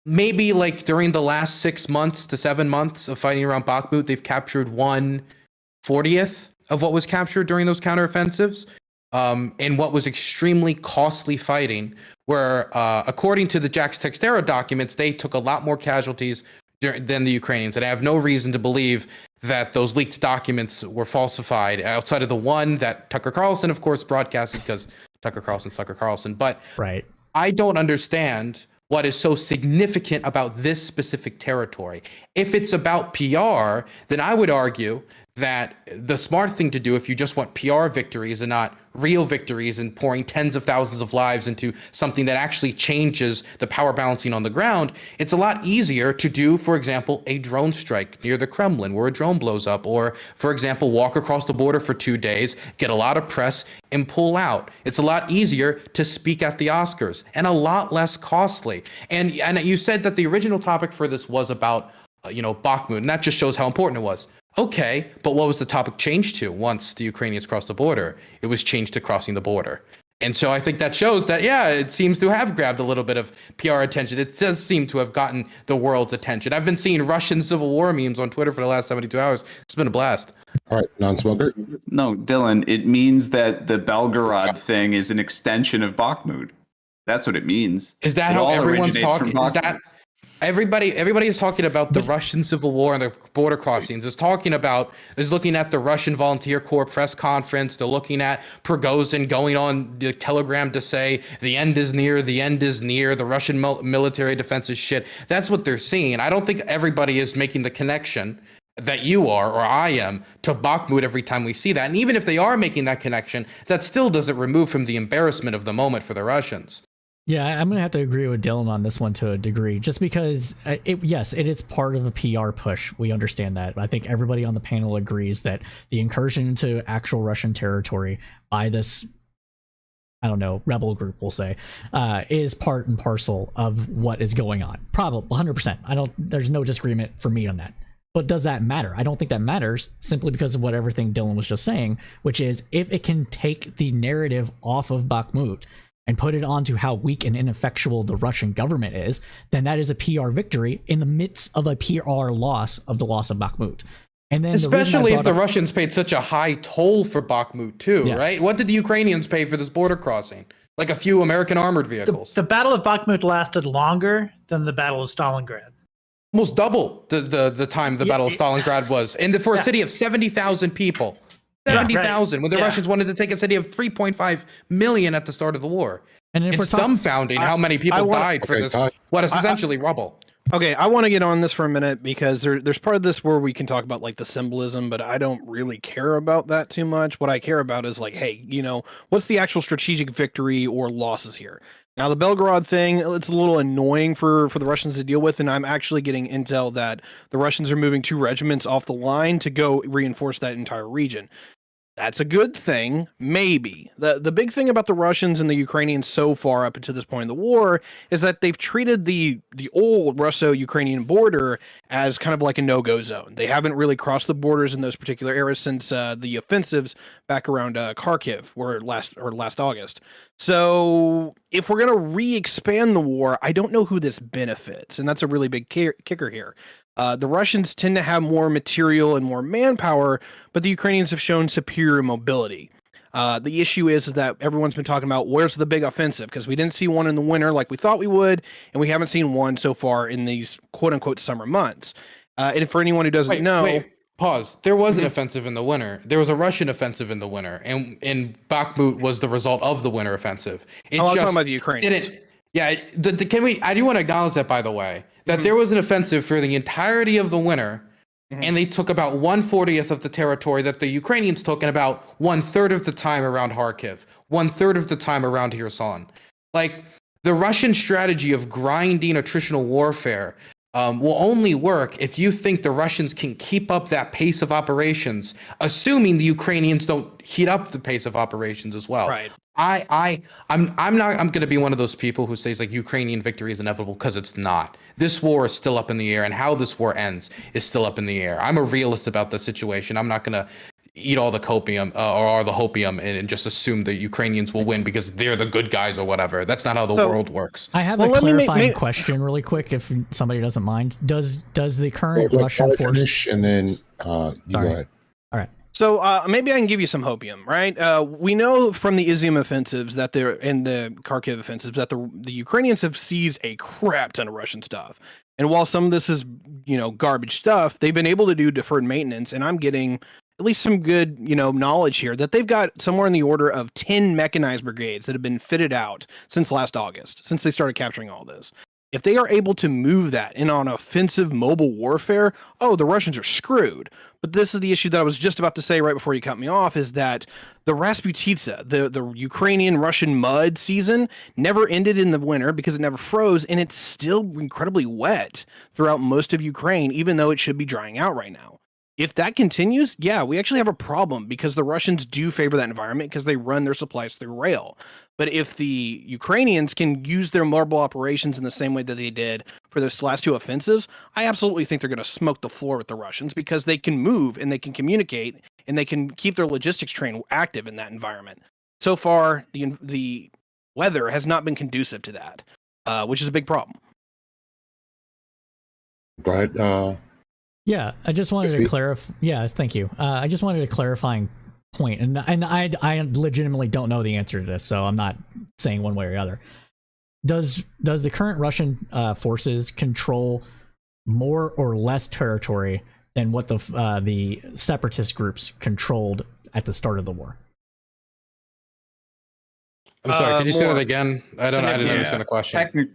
C: Maybe like during the last 6 months to 7 months of fighting around Bakhmut, they've captured 1/40th of what was captured during those counteroffensives, and what was extremely costly fighting, where according to the Jax Textera documents, they took a lot more casualties than the Ukrainians. And I have no reason to believe that those leaked documents were falsified outside of the one that Tucker Carlson, of course, broadcasted because Tucker Carlson. But
B: Right.
C: I don't understand what is so significant about this specific territory. If it's about PR, then I would argue that the smart thing to do, if you just want PR victories and not real victories and pouring tens of thousands of lives into something that actually changes the power balancing on the ground, it's a lot easier to do, for example, a drone strike near the Kremlin where a drone blows up, or, for example, walk across the border for 2 days, get a lot of press, and pull out. It's a lot easier to speak at the Oscars and a lot less costly. And you said that the original topic for this was about, Bakhmut, and that just shows how important it was. Okay, but what was the topic changed to once the Ukrainians crossed the border? It was changed to crossing the border. And so I think that shows that, yeah, it seems to have grabbed a little bit of PR attention. It does seem to have gotten the world's attention. I've been seeing Russian Civil War memes on Twitter for the last 72 hours. It's been a blast.
A: All right, non-smoker.
F: No, Dylan, it means that the Belgorod thing is an extension of Bakhmut. That's what it means.
C: Is that
F: It
C: how
F: all
C: everyone's
F: originates from
C: talking? Is
F: Bakhmut.
C: that everybody is talking about the Russian Civil War and the border crossings, is looking at the Russian Volunteer Corps press conference. They're looking at Prigozhin going on the Telegram to say the end is near, the Russian military defense is shit. That's what they're seeing. I don't think everybody is making the connection that you are or I am to Bakhmut every time we see that. And even if they are making that connection, that still doesn't remove from the embarrassment of the moment for the Russians.
B: Yeah, I'm going to have to agree with Dylan on this one to a degree, just because, yes, it is part of a PR push. We understand that. I think everybody on the panel agrees that the incursion into actual Russian territory by this, I don't know, rebel group, we'll say, is part and parcel of what is going on. Probably 100%. There's no disagreement for me on that. But does that matter? I don't think that matters, simply because of what everything Dylan was just saying, which is if it can take the narrative off of Bakhmut and put it onto how weak and ineffectual the Russian government is, then that is a PR victory in the midst of a PR loss of the loss of Bakhmut. And then
C: especially if the Russians paid such a high toll for Bakhmut too,
B: Yes.
C: right? What did the Ukrainians pay for this border crossing? Like a few American armored vehicles.
E: The Battle of Bakhmut lasted longer than the Battle of Stalingrad.
C: Almost double the time the Battle of Stalingrad was. And for a city of 70,000 people. 70,000 when the Russians wanted to take a city of 3.5 million at the start of the war.
B: And if
C: it's dumbfounding how many people died for this, what is essentially rubble.
G: Okay, I want to get on this for a minute because there's part of this where we can talk about like the symbolism, but I don't really care about that too much. What I care about is like, hey, what's the actual strategic victory or losses here? Now, the Belgorod thing, it's a little annoying for the Russians to deal with, and I'm actually getting intel that the Russians are moving 2 regiments off the line to go reinforce that entire region. That's a good thing, maybe. The big thing about the Russians and the Ukrainians so far up until this point in the war is that they've treated the old Russo-Ukrainian border as kind of like a no-go zone. They haven't really crossed the borders in those particular areas since the offensives back around Kharkiv were last August. So if we're going to re-expand the war, I don't know who this benefits, and that's a really big kicker here. The Russians tend to have more material and more manpower, but the Ukrainians have shown superior mobility. The issue is that everyone's been talking about where's the big offensive, because we didn't see one in the winter like we thought we would, and we haven't seen one so far in these quote-unquote summer months. And for anyone who doesn't know...
C: Pause. There was an offensive in the winter. There was a Russian offensive in the winter, and Bakhmut was the result of the winter offensive.
G: I'm talking about the Ukrainians.
C: I do want to acknowledge that, by the way, that there was an offensive for the entirety of the winter, and they took about 1/40th of the territory that the Ukrainians took, and about 1/3 of the time around Kharkiv, 1/3 of the time around Kherson. Like, the Russian strategy of grinding attritional warfare will only work if you think the Russians can keep up that pace of operations, assuming the Ukrainians don't heat up the pace of operations as well.
G: Right.
C: I'm going to be one of those people who says like Ukrainian victory is inevitable, because it's not. This war is still up in the air, and how this war ends is still up in the air. I'm a realist about the situation. I'm not going to eat all the copium or the hopium and just assume the Ukrainians will win because they're the good guys or whatever. That's not how the world works.
B: I have a clarifying question really quick, if somebody doesn't mind. Does the current Russian force...
A: finish, and then you go ahead.
B: All right.
G: So maybe I can give you some hopium, right? We know from the Izium offensives that they're in the Kharkiv offensives that the Ukrainians have seized a crap ton of Russian stuff. And while some of this is, garbage stuff, they've been able to do deferred maintenance. And I'm getting at least some good, knowledge here that they've got somewhere in the order of 10 mechanized brigades that have been fitted out since last August, since they started capturing all this. If they are able to move that in on offensive mobile warfare, the Russians are screwed. But this is the issue that I was just about to say right before you cut me off, is that the Rasputitsa, the Ukrainian-Russian mud season, never ended in the winter because it never froze, and it's still incredibly wet throughout most of Ukraine, even though it should be drying out right now. If that continues, we actually have a problem because the Russians do favor that environment because they run their supplies through rail. But if the Ukrainians can use their mobile operations in the same way that they did for those last two offensives, I absolutely think they're going to smoke the floor with the Russians because they can move and they can communicate and they can keep their logistics train active in that environment. So far, the weather has not been conducive to that, which is a big problem.
A: Go ahead.
B: Yeah, I just wanted to clarify. Yeah, thank you. I just wanted a clarifying point, and I legitimately don't know the answer to this, so I'm not saying one way or the other. Does the current Russian forces control more or less territory than what the separatist groups controlled at the start of the war?
C: I'm sorry. Could you say that again? I didn't understand the question.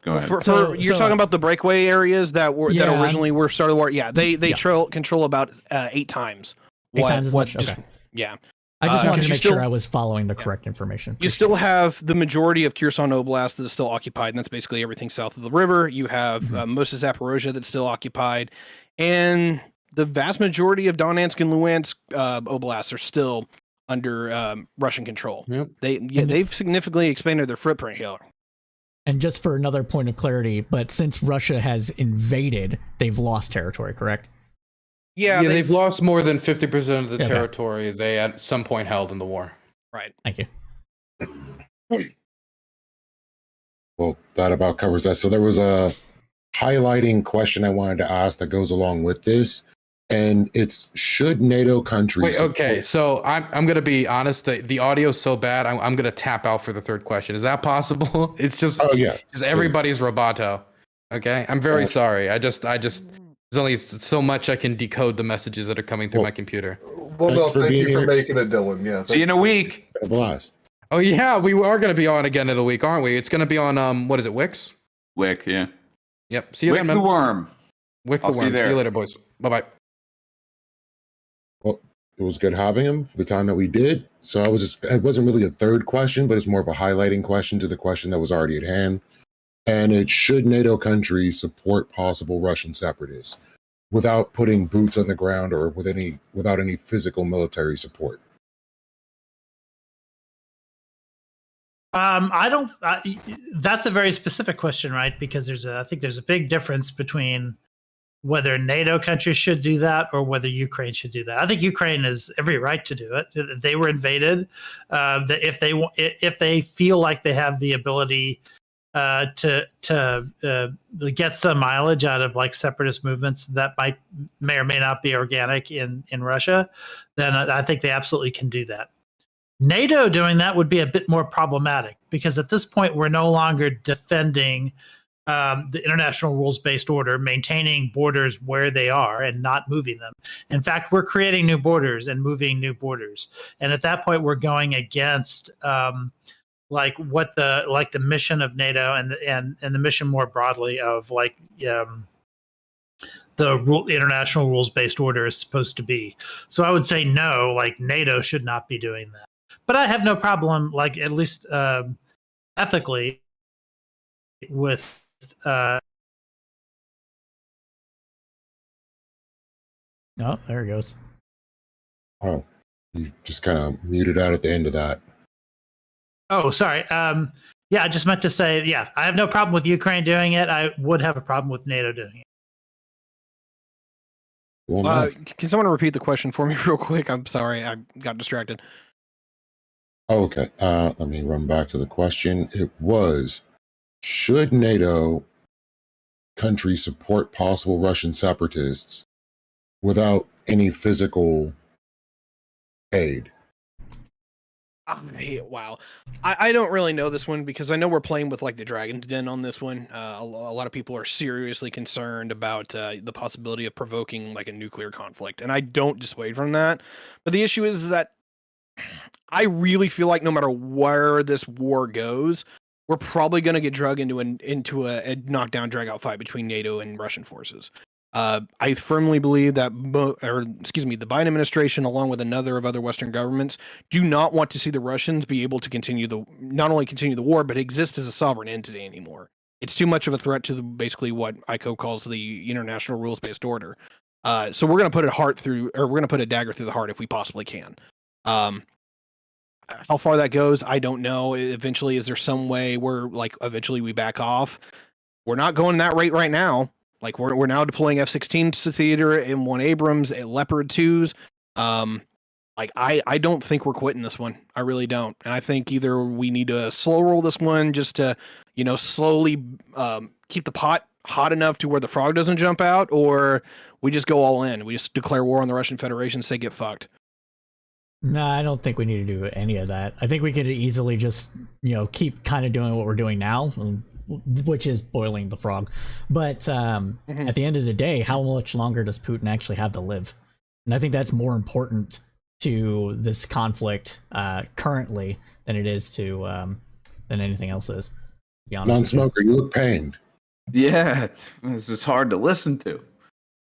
F: Go ahead.
G: You're talking about the breakaway areas that originally were started the war. Yeah, they control about 8 times.
B: 8 times as much. Okay.
G: Yeah.
B: I just wanted to make sure I was following the correct information.
G: You still have the majority of Kherson Oblast that is still occupied, and that's basically everything south of the river. You have most of Zaporozhye that's still occupied, and the vast majority of Donetsk and Luhansk oblasts are still under Russian control.
C: Yep.
G: They've significantly expanded their footprint here.
B: And just for another point of clarity, but since Russia has invaded, they've lost territory, correct?
C: Yeah, they've lost more than 50% of the territory they at some point held in the war.
G: Right.
B: Thank you.
A: Well, that about covers that. So there was a highlighting question I wanted to ask that goes along with this, and it's, should NATO countries...
C: Wait, okay, so I'm going to be honest. The audio's so bad, I'm going to tap out for the third question. Is that possible? It's just, everybody's roboto. Okay, I'm very sorry. I just... There's only so much I can decode the messages that are coming through my computer.
D: Well, no, thank you for making it, Dylan. Yeah.
F: See you in a week.
A: A blast.
C: Oh yeah, we are going to be on again in a week, aren't we? It's going to be on what is it, Wix?
F: Wick, yeah.
C: Yep. See you
F: Wick
C: there,
F: the
C: man.
F: worm.
C: Wick the worm. See you later, boys. Bye bye.
A: Well, it was good having him for the time that we did. So it wasn't really a third question, but it's more of a highlighting question to the question that was already at hand. And it, should NATO countries support possible Russian separatists without putting boots on the ground or without any physical military support?
E: That's a very specific question, right? Because I think there's a big difference between whether NATO countries should do that or whether Ukraine should do that. I think Ukraine has every right to do it. They were invaded. That if they feel like they have the ability to get some mileage out of like separatist movements that may or may not be organic in Russia, then I think they absolutely can do that. NATO doing that would be a bit more problematic because at this point we're no longer defending the international rules-based order, maintaining borders where they are and not moving them. In fact, we're creating new borders and moving new borders, and at that point we're going against the mission of NATO and the mission more broadly of the international rules-based order is supposed to be. So I would say no, NATO should not be doing that. But I have no problem, at least ethically, with
B: oh, there it goes.
A: Oh, you just kind of muted out at the end of that.
E: Oh, sorry. I just meant to say, I have no problem with Ukraine doing it. I would have a problem with NATO doing it.
A: Well,
G: can someone repeat the question for me real quick? I'm sorry, I got distracted.
A: Oh, okay. Let me run back to the question. It was, should NATO countries support possible Russian separatists without any physical aid?
G: Wow. I don't really know this one because I know we're playing with like the Dragon's Den on this one. A lot of people are seriously concerned about the possibility of provoking like a nuclear conflict, and I don't dissuade from that. But the issue is that I really feel like no matter where this war goes, we're probably going to get drug into a knockdown, drag out fight between NATO and Russian forces. I firmly believe that, the Biden administration, along with another of other Western governments, do not want to see the Russians be able to not only continue the war, but exist as a sovereign entity anymore. It's too much of a threat to basically what ICO calls the international rules-based order. So we're going to put a dagger through the heart if we possibly can. How far that goes, I don't know. Eventually, is there some way where eventually we back off? We're not going that rate right now. Like we're now deploying F-16s to theater, M1 Abrams, Leopard 2s. I don't think we're quitting this one. I really don't. And I think either we need to slow roll this one just to, slowly keep the pot hot enough to where the frog doesn't jump out, or we just go all in. We just declare war on the Russian Federation and say get fucked.
B: No, I don't think we need to do any of that. I think we could easily just, keep kind of doing what we're doing now, which is boiling the frog. But at the end of the day, how much longer does Putin actually have to live? And I think that's more important to this conflict currently than it is to than anything else is. To be honest,
A: Non-smoker, you look pained.
F: Yeah, this is hard to listen to.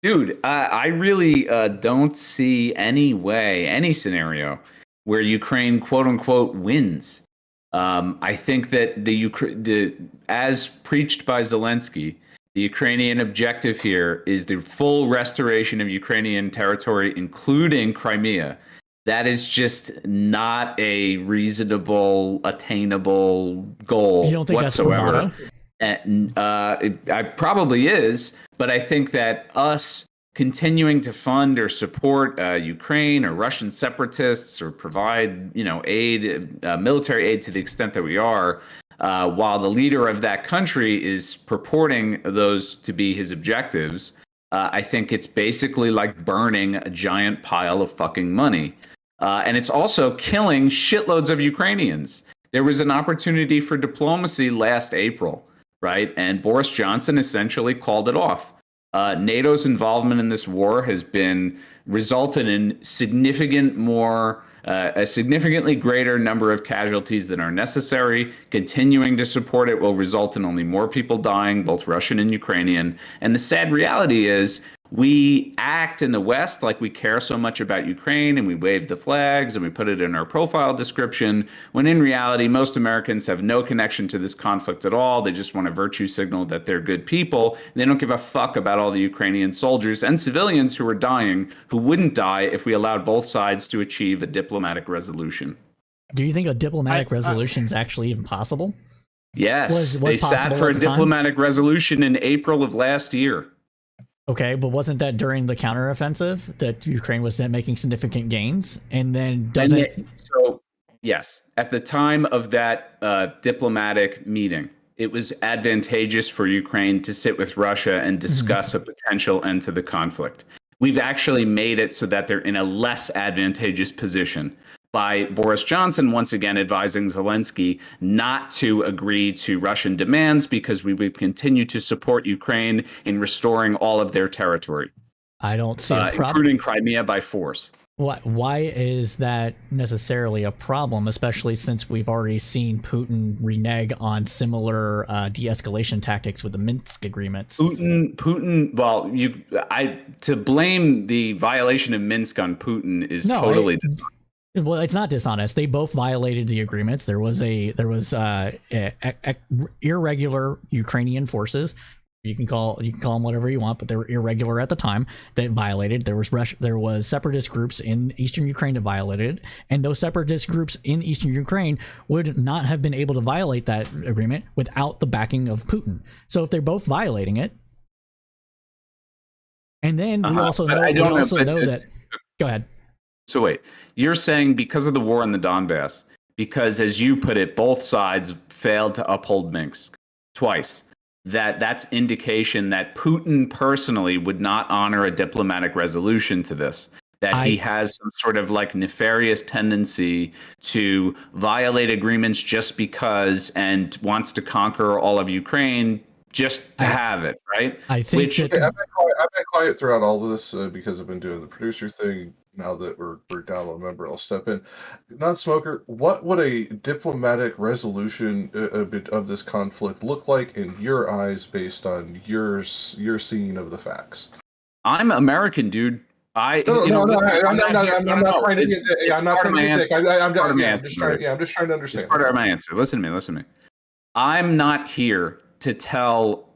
F: Dude, I really don't see any scenario where Ukraine, quote unquote, wins. I think that as preached by Zelensky, the Ukrainian objective here is the full restoration of Ukrainian territory, including Crimea. That is just not a reasonable, attainable goal
B: you don't think
F: whatsoever.
B: That's
F: And it probably is, but I think that us continuing to fund or support Ukraine or Russian separatists or provide, aid, military aid to the extent that we are, while the leader of that country is purporting those to be his objectives, I think it's basically like burning a giant pile of fucking money. And it's also killing shitloads of Ukrainians. There was an opportunity for diplomacy last April, right? And Boris Johnson essentially called it off. NATO's involvement in this war has resulted in a significantly greater number of casualties than are necessary. Continuing to support it will result in only more people dying, both Russian and Ukrainian. And the sad reality is we act in the West like we care so much about Ukraine and we wave the flags and we put it in our profile description, when in reality, most Americans have no connection to this conflict at all. They just want to virtue signal that they're good people. They don't give a fuck about all the Ukrainian soldiers and civilians who are dying, who wouldn't die if we allowed both sides to achieve a diplomatic resolution.
B: Do you think a diplomatic resolution is actually even possible?
F: Yes, they sat for a diplomatic resolution in April of last year.
B: Okay, but wasn't that during the counteroffensive that Ukraine was making significant gains? And then
F: yes, at the time of that diplomatic meeting, it was advantageous for Ukraine to sit with Russia and discuss a potential end to the conflict. We've actually made it so that they're in a less advantageous position by Boris Johnson once again advising Zelensky not to agree to Russian demands because we would continue to support Ukraine in restoring all of their territory.
B: I don't see a problem.
F: Including Crimea by force.
B: Why is that necessarily a problem, especially since we've already seen Putin renege on similar de-escalation tactics with the Minsk agreements?
F: Putin. Well, to blame the violation of Minsk on Putin is totally dishonest.
B: Well, it's not dishonest. They both violated the agreements. There was irregular Ukrainian forces. You can call them whatever you want, but they were irregular at the time that violated. There was separatist groups in eastern Ukraine that violated, and those separatist groups in eastern Ukraine would not have been able to violate that agreement without the backing of Putin. So if they're both violating it, and then we also know that. Go ahead.
F: So wait, you're saying because of the war in the Donbass, because as you put it, both sides failed to uphold Minsk twice, that's indication that Putin personally would not honor a diplomatic resolution to this. that he has some sort of like nefarious tendency to violate agreements just because, and wants to conquer all of Ukraine just to have it, right?
B: I think that
D: Okay, I've been quiet throughout all of this because I've been doing the producer thing. Now that we're down low member, I'll step in. Non-smoker, what would a diplomatic resolution of this conflict look like in your eyes, based on your seeing of the facts?
F: I'm American, dude. I'm
D: not trying to get. I'm not trying to get dick. I'm just trying to understand.
F: It's part of my answer. Listen to me. I'm not here to tell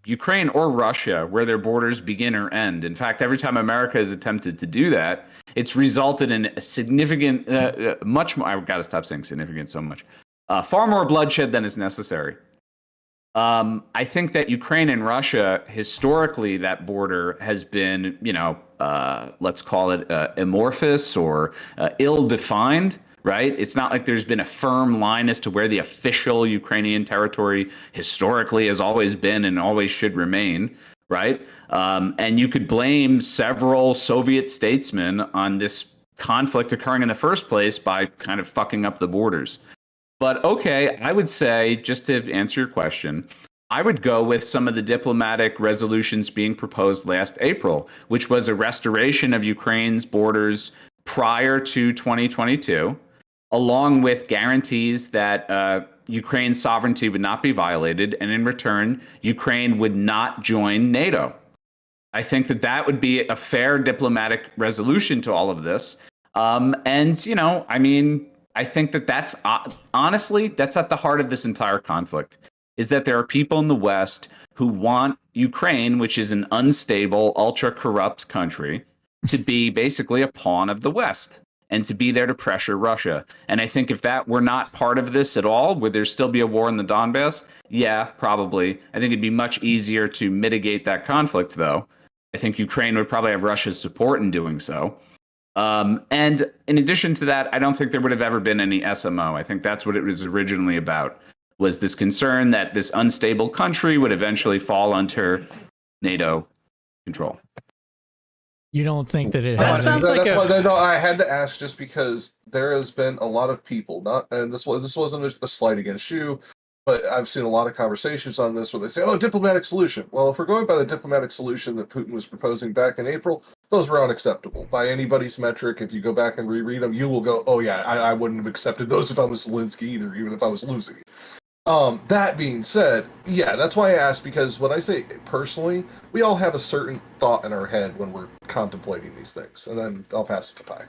F: Ukraine or Russia where their borders begin or end. In fact, every time America has attempted to do that, it's resulted in a significant, much more. I've got to stop saying significant so much. Far more bloodshed than is necessary. I think that Ukraine and Russia, historically, that border has been, let's call it amorphous or ill-defined, right? It's not like there's been a firm line as to where the official Ukrainian territory historically has always been and always should remain, right? And you could blame several Soviet statesmen on this conflict occurring in the first place by kind of fucking up the borders. But okay, I would say, just to answer your question, I would go with some of the diplomatic resolutions being proposed last April, which was a restoration of Ukraine's borders prior to 2022, along with guarantees that Ukraine's sovereignty would not be violated, and in return, Ukraine would not join NATO. I think that would be a fair diplomatic resolution to all of this. I think that's honestly, that's at the heart of this entire conflict, is that there are people in the West who want Ukraine, which is an unstable, ultra-corrupt country, to be basically a pawn of the West and to be there to pressure Russia. And I think if that were not part of this at all, would there still be a war in the Donbass? Yeah, probably. I think it'd be much easier to mitigate that conflict, though. I think Ukraine would probably have Russia's support in doing so. And in addition to that, I don't think there would have ever been any SMO. I think that's what it was originally about, was this concern that this unstable country would eventually fall under NATO control.
B: you don't think that it
E: That
B: has
E: sounds like
D: No, I had to ask just because there has been a lot of people, and this wasn't a slight against you, but I've seen a lot of conversations on this where they say, "Oh, diplomatic solution." Well, if we're going by the diplomatic solution that Putin was proposing back in April, those were unacceptable by anybody's metric. If you go back and reread them, you will go, "Oh yeah, I wouldn't have accepted those if I was Zelensky either, even if I was losing." That being said, yeah, that's why I asked, because when I say personally, we all have a certain thought in our head when we're contemplating these things, and then I'll pass it to Pi.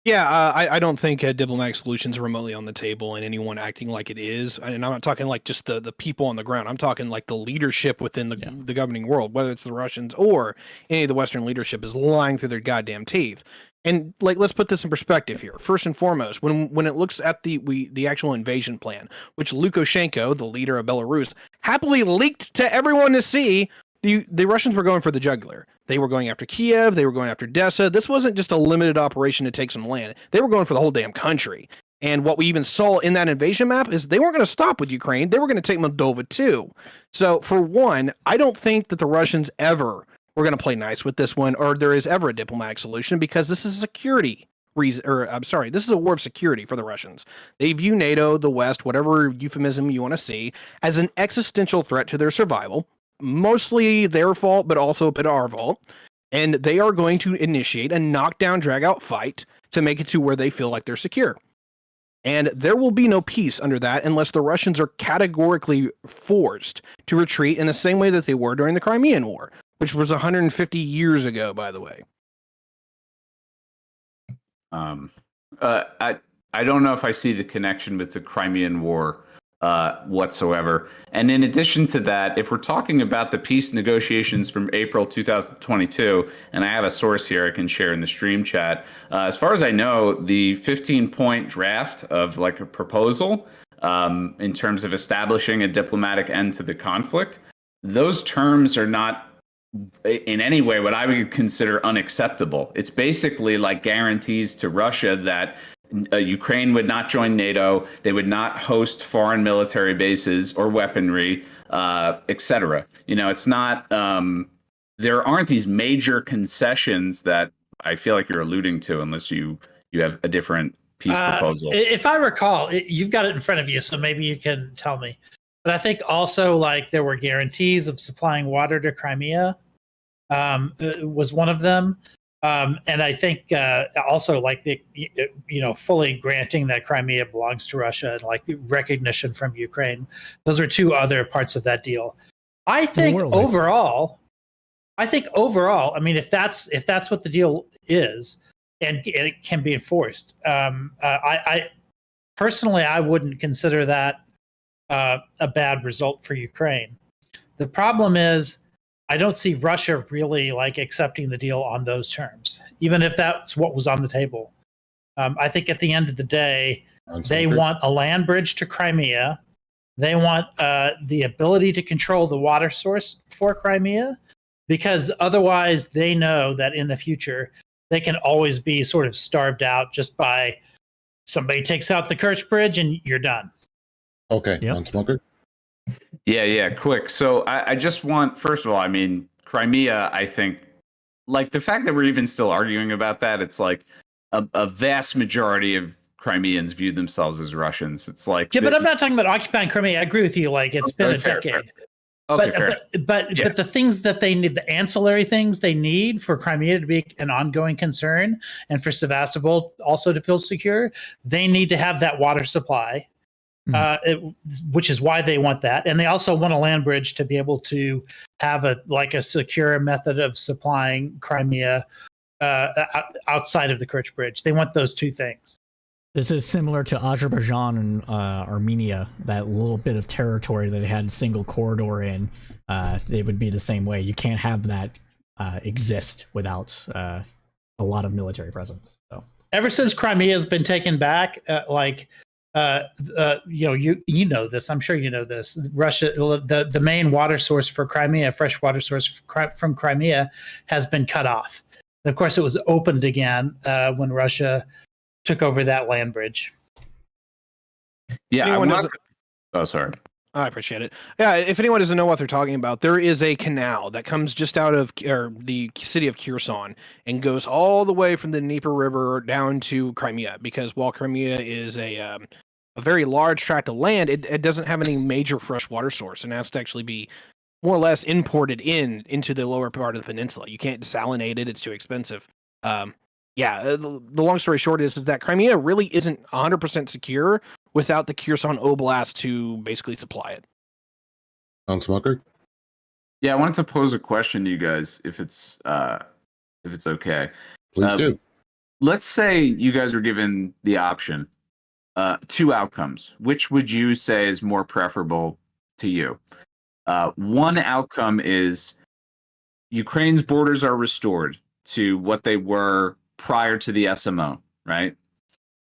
G: Yeah, I don't think diplomatic solutions are remotely on the table and anyone acting like it is. And I'm not talking like just the people on the ground. I'm talking like the leadership within the governing world, whether it's the Russians or any of the Western leadership, is lying through their goddamn teeth. And like, let's put this in perspective here. First and foremost, when it looks at the actual invasion plan, which Lukashenko, the leader of Belarus, happily leaked to everyone to see, the Russians were going for the jugular. They were going after Kiev. They were going after Odessa. This wasn't just a limited operation to take some land. They were going for the whole damn country. And what we even saw in that invasion map is they weren't going to stop with Ukraine. They were going to take Moldova too. So for one, I don't think that the Russians ever were going to play nice with this one, or there is ever a diplomatic solution, because this is a security reason, or I'm sorry, this is a war of security for the Russians. They view NATO, the West, whatever euphemism you want to see, as an existential threat to their survival. Mostly their fault, but also a bit of our fault. And they are going to initiate a knockdown, drag-out fight to make it to where they feel like they're secure. And there will be no peace under that unless the Russians are categorically forced to retreat in the same way that they were during the Crimean War, which was 150 years ago, by the way.
F: I don't know if I see the connection with the Crimean War whatsoever. And in addition to that, if we're talking about the peace negotiations from April 2022, and I have a source here I can share in the stream chat, as far as I know, the 15-point draft of like a proposal in terms of establishing a diplomatic end to the conflict, those terms are not in any way what I would consider unacceptable. It's basically like guarantees to Russia that Ukraine would not join NATO, they would not host foreign military bases or weaponry, etc. You know, it's not, there aren't these major concessions that I feel like you're alluding to, unless you have a different peace proposal.
E: If I recall, you've got it in front of you, so maybe you can tell me. But I think also like there were guarantees of supplying water to Crimea. Was one of them. And I think also like the fully granting that Crimea belongs to Russia and like recognition from Ukraine. Those are two other parts of that deal. I think overall, I mean, if that's what the deal is, and it can be enforced, I personally I wouldn't consider that a bad result for Ukraine. The problem is, I don't see Russia really like accepting the deal on those terms, even if that's what was on the table. I think at the end of the day, they want a land bridge to Crimea. They want the ability to control the water source for Crimea, because otherwise they know that in the future they can always be sort of starved out just by somebody takes out the Kerch Bridge and you're done.
A: Okay, non-smoker.
F: Yeah, quick. So I just want, first of all, I mean, Crimea, I think, like the fact that we're even still arguing about that, it's like a vast majority of Crimeans view themselves as Russians. It's like,
E: yeah, but I'm not talking about occupying Crimea. I agree with you. Like it's been a decade.
F: Fair. Okay,
E: but the things that they need, the ancillary things they need for Crimea to be an ongoing concern, and for Sevastopol also to feel secure, they need to have that water supply. Which is why they want that, and they also want a land bridge to be able to have a secure method of supplying Crimea outside of the Kerch Bridge. They want those two things.
B: This is similar to Azerbaijan and Armenia, that little bit of territory that they had a single corridor in. They would be the same way. You can't have that exist without a lot of military presence. So
E: ever since Crimea has been taken back, you know this. I'm sure you know this. Russia, the main water source for Crimea, fresh water source from Crimea, has been cut off. And of course, it was opened again when Russia took over that land bridge.
F: Yeah, sorry.
G: I appreciate it. Yeah, if anyone doesn't know what they're talking about, there is a canal that comes just out of the city of Kherson and goes all the way from the Dnieper River down to Crimea. Because while Crimea is a very large tract of land, it doesn't have any major fresh water source, and has to actually be more or less imported into the lower part of the peninsula. You can't desalinate it; it's too expensive. The long story short is that Crimea really isn't 100% secure without the Kherson Oblast to basically supply it.
A: Non-smoker.
F: Yeah, I wanted to pose a question to you guys, if it's okay.
A: Please do.
F: Let's say you guys were given the option, two outcomes. Which would you say is more preferable to you? One outcome is Ukraine's borders are restored to what they were prior to the SMO, right?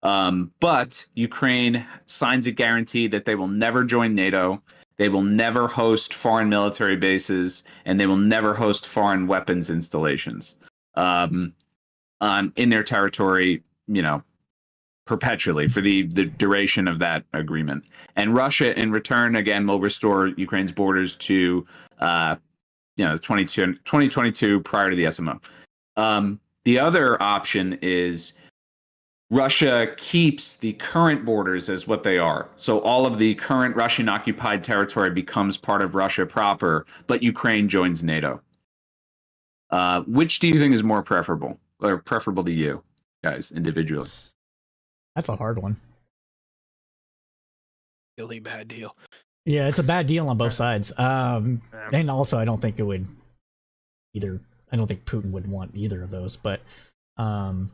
F: But Ukraine signs a guarantee that they will never join NATO, they will never host foreign military bases, and they will never host foreign weapons installations in their territory, perpetually for the duration of that agreement. And Russia, in return, again, will restore Ukraine's borders to 2022 prior to the SMO. The other option is Russia keeps the current borders as what they are. So all of the current Russian occupied territory becomes part of Russia proper, but Ukraine joins NATO. Which do you think is more preferable to you guys individually?
B: that's a hard one.
G: Really bad deal.
B: Yeah, it's a bad deal on both sides. And also, I don't think it would either. I don't think Putin would want either of those. But
G: I'm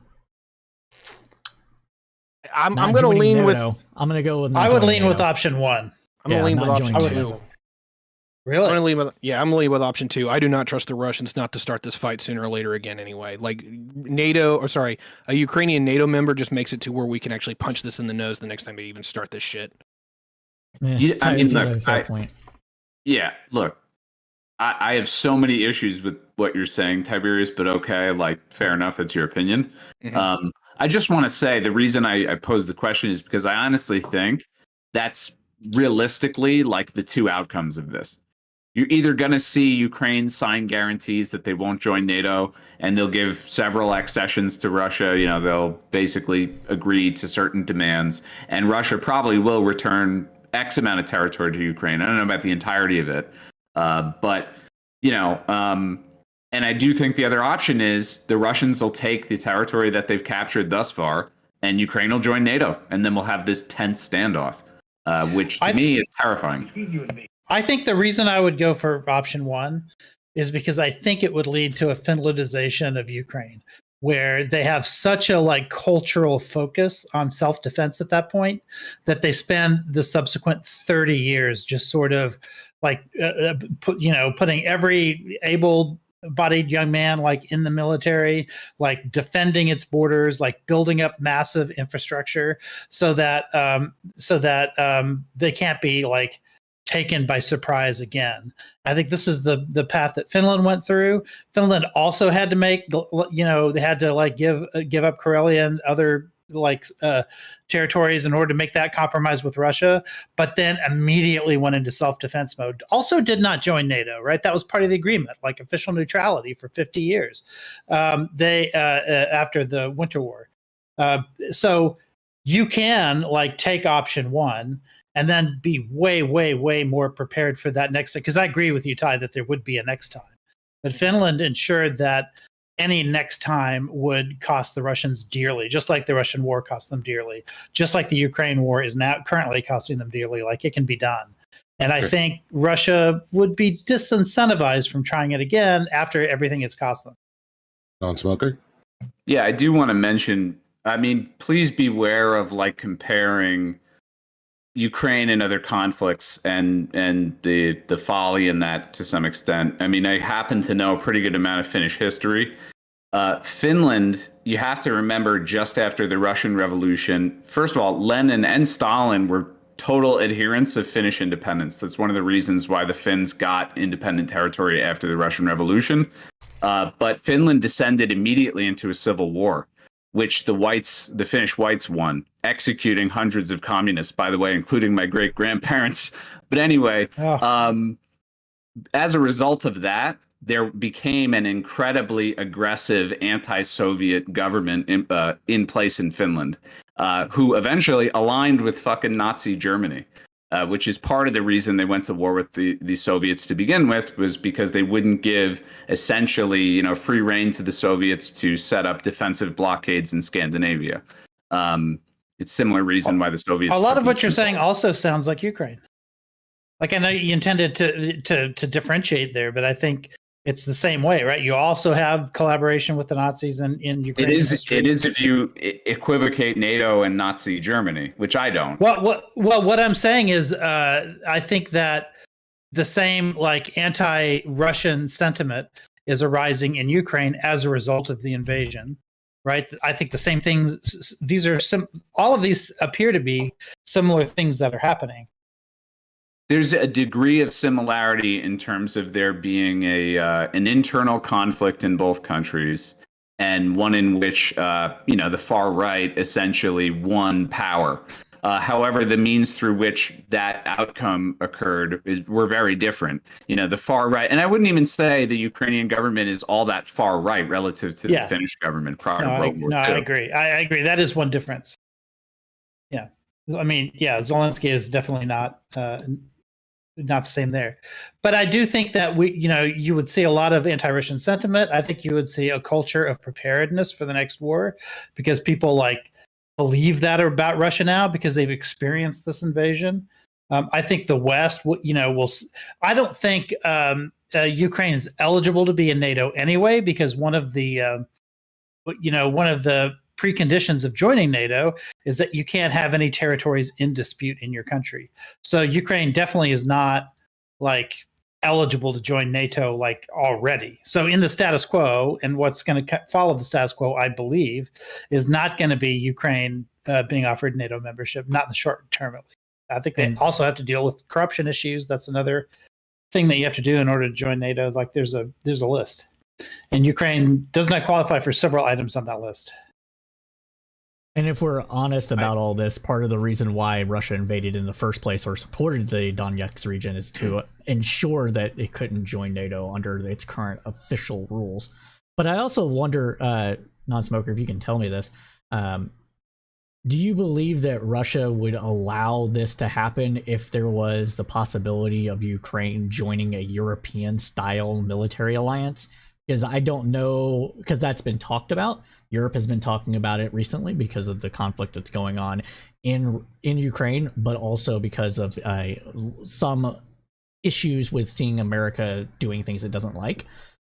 G: going to lean with.
B: I'm going to go with.
E: I would lean with option one.
G: I'm going to lean with option
B: joining
G: two.
B: NATO.
E: Really?
G: I'm going to lean with option two. I do not trust the Russians not to start this fight sooner or later again. Anyway, like a Ukrainian NATO member just makes it to where we can actually punch this in the nose the next time they even start this shit.
B: Fair point.
F: Yeah, look, I have so many issues with what you're saying, Tiberius, but okay, like, fair enough, that's your opinion. Mm-hmm. I just want to say the reason I posed the question is because I honestly think that's realistically like the two outcomes of this. you're either going to see Ukraine sign guarantees that they won't join NATO, and they'll give several accessions to Russia. You know, they'll basically agree to certain demands, and Russia probably will return X amount of territory to Ukraine. I don't know about the entirety of it, but you know, and I do think the other option is the Russians will take the territory that they've captured thus far, and Ukraine will join NATO, and then we'll have this tense standoff, which to me is terrifying.
E: I think the reason I would go for option one is because I think it would lead to a Finlandization of Ukraine, where they have such a like cultural focus on self-defense at that point that they spend the subsequent 30 years just sort of like putting every able-bodied young man like in the military, like defending its borders, like building up massive infrastructure so that they can't be like taken by surprise again. I think this is the path that Finland went through. Finland also had to make, they had to like give up Karelia and other like territories in order to make that compromise with Russia, but then immediately went into self-defense mode. Also did not join NATO, right? That was part of the agreement, like official neutrality for 50 years. After the Winter War. So you can like take option one and then be way, way, way more prepared for that next time. Because I agree with you, Ty, that there would be a next time. But Finland ensured that any next time would cost the Russians dearly, just like the Russian war cost them dearly, just like the Ukraine war is now currently costing them dearly. Like it can be done. And I think Russia would be disincentivized from trying it again after everything it's cost them.
A: Non-smoker?
F: Yeah, I do want to mention, I mean, please beware of like comparing Ukraine and other conflicts and the folly in that to some extent. I mean, I happen to know a pretty good amount of Finnish history. Finland, you have to remember, just after the Russian Revolution, first of all, Lenin and Stalin were total adherents of Finnish independence. That's one of the reasons why the Finns got independent territory after the Russian Revolution. But Finland descended immediately into a civil war, which the Finnish whites won, executing hundreds of communists, by the way, including my great-grandparents. But anyway, as a result of that, there became an incredibly aggressive anti-Soviet government in place in Finland, who eventually aligned with fucking Nazi Germany, which is part of the reason they went to war with the Soviets to begin with, was because they wouldn't give essentially, free rein to the Soviets to set up defensive blockades in Scandinavia. It's similar reason why the Soviets.
E: A lot of what you're saying also sounds like Ukraine. Like I know you intended to differentiate there, but I think it's the same way, right? You also have collaboration with the Nazis in Ukraine.
F: It is if you equivocate NATO and Nazi Germany, which I don't.
E: Well, what I'm saying is, I think that the same like anti-Russian sentiment is arising in Ukraine as a result of the invasion, right? I think the same things. These are all of these appear to be similar things that are happening.
F: There's a degree of similarity in terms of there being an internal conflict in both countries, and one in which the far right essentially won power. However, the means through which that outcome occurred were very different. The far right, and I wouldn't even say the Ukrainian government is all that far right relative to the Finnish government prior to World War II.
E: I agree. I agree. That is one difference. Yeah, I mean, Zelensky is definitely not the same there, but I do think that you would see a lot of anti-Russian sentiment. I think you would see a culture of preparedness for the next war, because people like believe that about Russia now because they've experienced this invasion. I think the West, will. I don't think Ukraine is eligible to be in NATO anyway, because one of the preconditions of joining NATO is that you can't have any territories in dispute in your country. So Ukraine definitely is not like eligible to join NATO like already. So in the status quo, and what's going to follow the status quo, I believe, is not going to be Ukraine being offered NATO membership, not in the short term at least. I think they also have to deal with corruption issues. That's another thing that you have to do in order to join NATO. Like there's a list, and Ukraine does not qualify for several items on that list.
B: And if we're honest about all this, part of the reason why Russia invaded in the first place or supported the Donetsk region is to ensure that it couldn't join NATO under its current official rules. But I also wonder, non-smoker, if you can tell me this, do you believe that Russia would allow this to happen if there was the possibility of Ukraine joining a European-style military alliance? Because I don't know, because that's been talked about. Europe has been talking about it recently because of the conflict that's going on in Ukraine, but also because of some issues with seeing America doing things it doesn't like.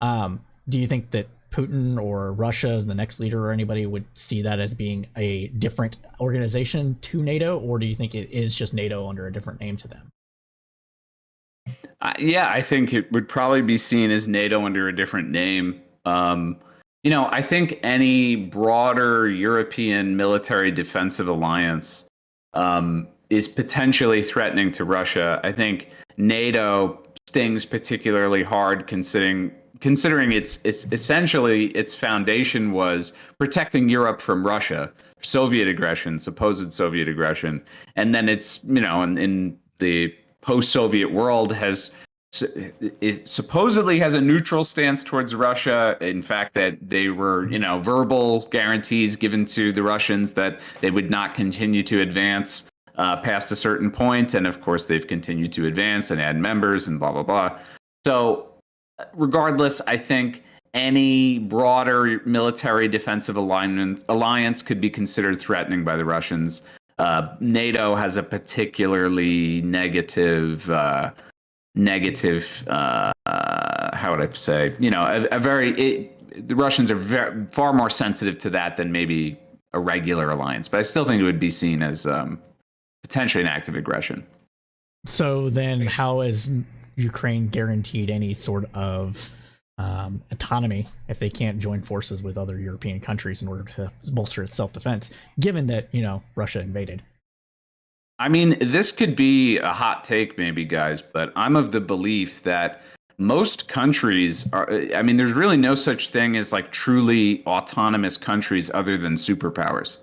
B: Do you think that Putin or Russia, the next leader, or anybody would see that as being a different organization to NATO, or do you think it is just NATO under a different name to them?
F: Yeah, I think it would probably be seen as NATO under a different name. I think any broader European military defensive alliance is potentially threatening to Russia. I think NATO stings particularly hard considering its essentially its foundation was protecting Europe from Russia, Soviet aggression, supposed Soviet aggression, and then it's in the post-Soviet world it supposedly has a neutral stance towards Russia. In fact, that they were verbal guarantees given to the Russians that they would not continue to advance past a certain point, and of course they've continued to advance and add members and blah blah blah. So regardless, I think any broader military defensive alliance could be considered threatening by the Russians. NATO has a particularly negative, how would I say? The Russians are far more sensitive to that than maybe a regular alliance. But I still think it would be seen as potentially an act of aggression. So
B: then, how is Ukraine guaranteed any sort of autonomy if they can't join forces with other European countries in order to bolster its self-defense, given that Russia invaded?
F: I mean, this could be a hot take maybe, guys, but I'm of the belief that most countries there's really no such thing as like truly autonomous countries other than superpowers.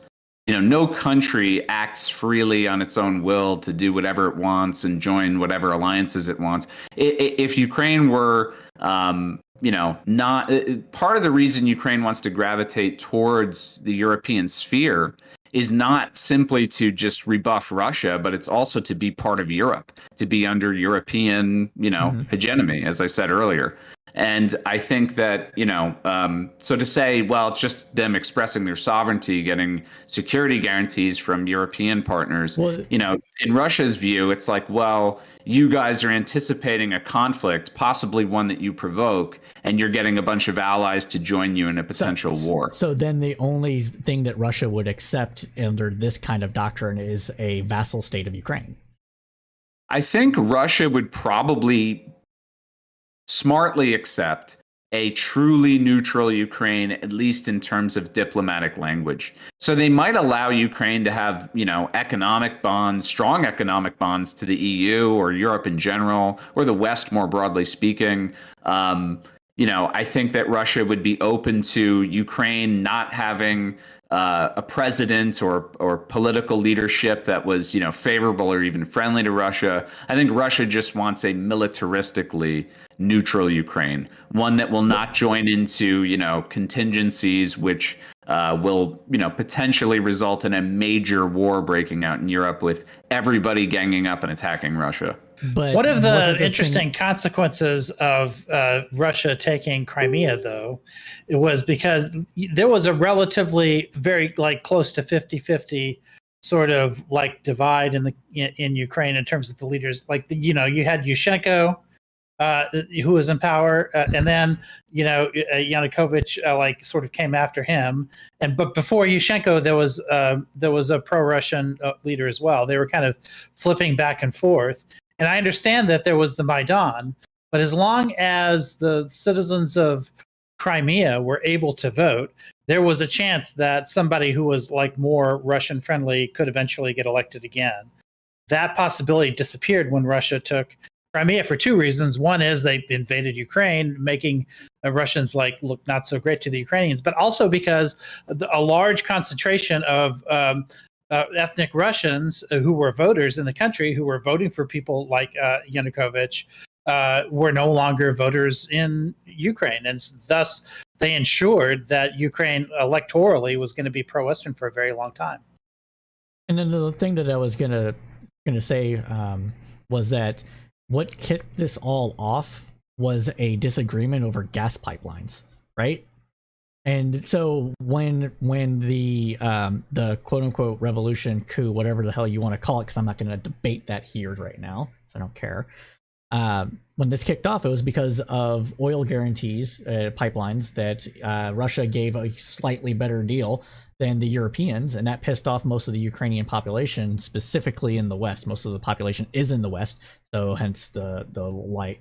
F: No country acts freely on its own will to do whatever it wants and join whatever alliances it wants. If Ukraine were, not part of the reason Ukraine wants to gravitate towards the European sphere is not simply to just rebuff Russia, but it's also to be part of Europe, to be under European, hegemony, as I said earlier. And I think that, so to say, well, it's just them expressing their sovereignty, getting security guarantees from European partners. Well, in Russia's view, it's like, well, you guys are anticipating a conflict, possibly one that you provoke, and you're getting a bunch of allies to join you in a potential war.
B: So then the only thing that Russia would accept under this kind of doctrine is a vassal state of Ukraine.
F: I think Russia would probably smartly accept a truly neutral Ukraine, at least in terms of diplomatic language. So they might allow Ukraine to have, economic bonds, strong economic bonds to the EU or Europe in general, or the West more broadly speaking. I think that Russia would be open to Ukraine not having a president or political leadership that was, favorable or even friendly to Russia. I think Russia just wants a militaristically neutral Ukraine, one that will not join into, contingencies which will, potentially result in a major war breaking out in Europe with everybody ganging up and attacking Russia.
E: But one of the interesting consequences of Russia taking Crimea, though, it was because there was a relatively very close to 50-50 sort of divide in Ukraine in terms of the leaders. You had Yushchenko, who was in power, and then Yanukovych sort of came after him. But before Yushchenko, there was a pro-Russian leader as well. They were kind of flipping back and forth. And I understand that there was the Maidan, but as long as the citizens of Crimea were able to vote, there was a chance that somebody who was more Russian friendly could eventually get elected again. That possibility disappeared when Russia took Crimea for two reasons. One is they invaded Ukraine, making the Russians look not so great to the Ukrainians, but also because a large concentration of ethnic Russians who were voters in the country, who were voting for people like Yanukovych, were no longer voters in Ukraine, and thus they ensured that Ukraine electorally was going to be pro-Western for a very long time.
B: And then the thing that I was gonna say was that what kicked this all off was a disagreement over gas pipelines, right? And so when the quote unquote revolution, coup, whatever the hell you want to call it, because I'm not going to debate that here right now, so I don't care. When this kicked off, it was because of oil guarantees, pipelines that Russia gave a slightly better deal than the Europeans, and that pissed off most of the Ukrainian population, specifically in the West. Most of the population is in the West, so hence the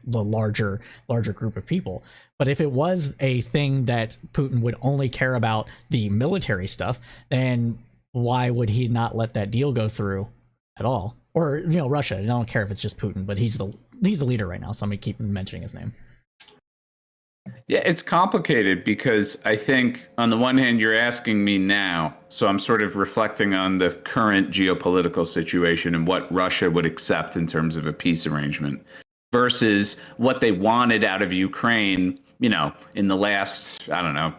B: larger group of people. But if it was a thing that Putin would only care about the military stuff, then why would he not let that deal go through at all? Or Russia. I don't care if it's just Putin, but he's the leader right now, so I'm gonna keep mentioning his name.
F: Yeah, it's complicated because I think on the one hand you're asking me now, so I'm sort of reflecting on the current geopolitical situation and what Russia would accept in terms of a peace arrangement versus what they wanted out of Ukraine, in the last, I don't know,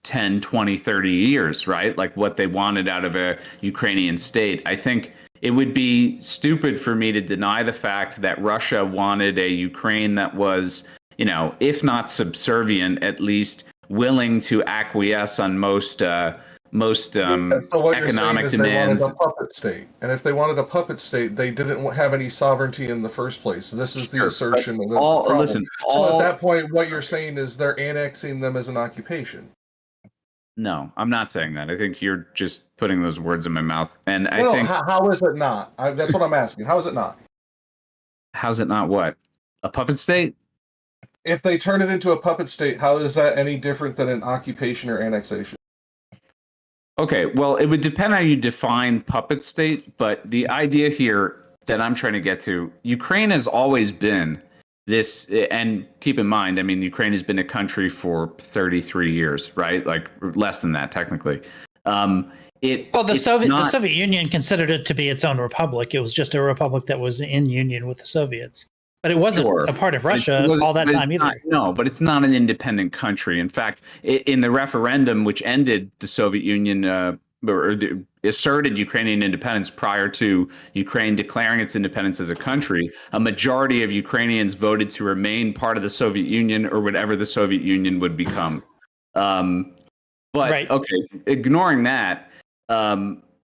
F: 10, 20, 30 years, right? Like what they wanted out of a Ukrainian state. I think it would be stupid for me to deny the fact that Russia wanted a Ukraine that was, if not subservient, at least willing to acquiesce on most
D: So what
F: economic
D: you're saying is
F: demands.
D: they wanted a puppet state, and if they wanted a puppet state, they didn't have any sovereignty in the first place. This is the assertion. And the problem. So at that point, what you're saying is they're annexing them as an occupation.
F: No, I'm not saying that. I think you're just putting those words in my mouth. And I think
D: how is it not? That's what I'm asking. How is it not?
F: How's it not what? A puppet state?
D: If they turn it into a puppet state, how is that any different than an occupation or annexation?
F: Okay, well, it would depend how you define puppet state, but the idea here that I'm trying to get to, Ukraine has always been this, and keep in mind, I mean, Ukraine has been a country for 33 years, right? Like less than that, technically.
E: The Soviet Union considered it to be its own republic. It was just a republic that was in union with the Soviets. But it wasn't a part of Russia all that time either.
F: No, but it's not an independent country. In fact, in the referendum which ended the Soviet Union, asserted Ukrainian independence prior to Ukraine declaring its independence as a country, a majority of Ukrainians voted to remain part of the Soviet Union or whatever the Soviet Union would become. Okay, ignoring that,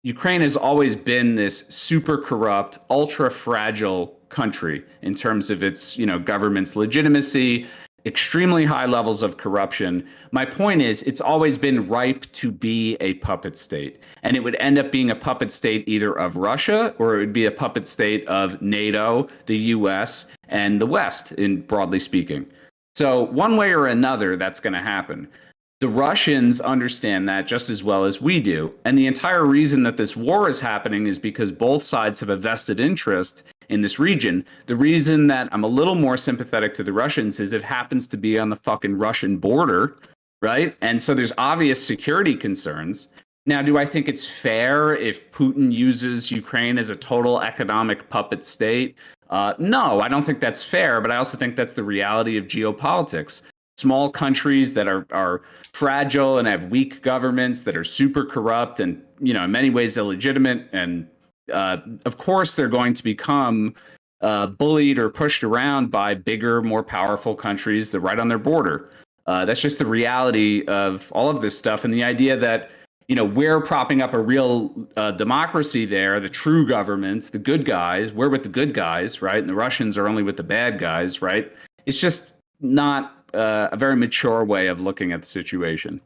F: Ukraine has always been this super corrupt, ultra fragile country in terms of its, government's legitimacy, extremely high levels of corruption. My point is, it's always been ripe to be a puppet state, and it would end up being a puppet state either of Russia or it would be a puppet state of NATO, the US, and the West, in broadly speaking. So one way or another, that's going to happen. The Russians understand that just as well as we do. And the entire reason that this war is happening is because both sides have a vested interest in this region. The reason that I'm a little more sympathetic to the Russians is it happens to be on the fucking Russian border, right? And so there's obvious security concerns. Now, do I think it's fair if Putin uses Ukraine as a total economic puppet state? No, I don't think that's fair, but I also think that's the reality of geopolitics. Small countries that are fragile and have weak governments that are super corrupt and, in many ways illegitimate. And of course, they're going to become bullied or pushed around by bigger, more powerful countries that are right on their border. That's just the reality of all of this stuff. And the idea that, we're propping up a real democracy there, the true government, the good guys, we're with the good guys, right? And the Russians are only with the bad guys, right? It's just not a very mature way of looking at the situation.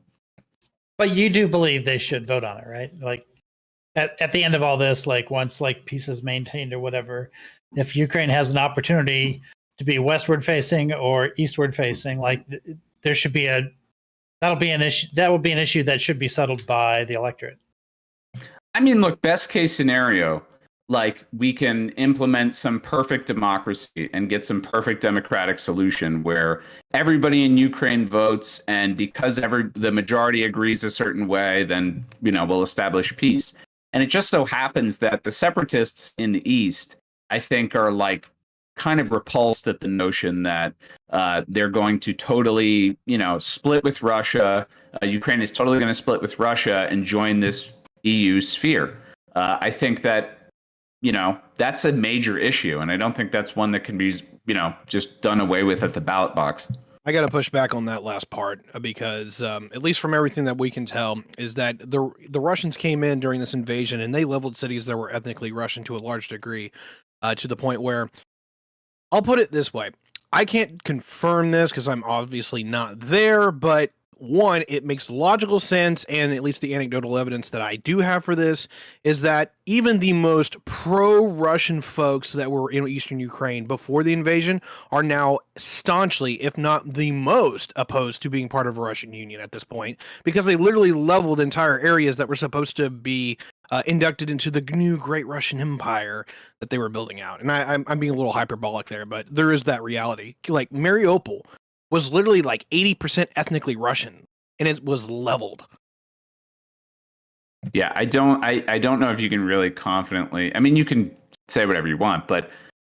E: But you do believe they should vote on it, right? Like at the end of all this, once peace is maintained or whatever, if Ukraine has an opportunity to be westward facing or eastward facing, there should be that would be an issue that should be settled by the electorate.
F: I mean, look, best case scenario, like we can implement some perfect democracy and get some perfect democratic solution where everybody in Ukraine votes, and because the majority agrees a certain way, then we'll establish peace. And it just so happens that the separatists in the East, I think, are like kind of repulsed at the notion that they're going to totally, split with Russia. Ukraine is totally going to split with Russia and join this EU sphere. I think that that's a major issue, and I don't think that's one that can be just done away with at the ballot box.
G: I got to push back on that last part because, at least from everything that we can tell, is that the Russians came in during this invasion and they leveled cities that were ethnically Russian to a large degree, to the point where, I'll put it this way: I can't confirm this because I'm obviously not there, but one, it makes logical sense, and at least the anecdotal evidence that I do have for this is that even the most pro-Russian folks that were in eastern Ukraine before the invasion are now staunchly, if not the most, opposed to being part of a Russian Union at this point, because they literally leveled entire areas that were supposed to be inducted into the new Great Russian Empire that they were building out. And I'm being a little hyperbolic there, but there is that reality. Like Mariupol was literally like 80% ethnically Russian, and it was leveled.
F: Yeah, I don't know if you can really confidently. I mean, you can say whatever you want, but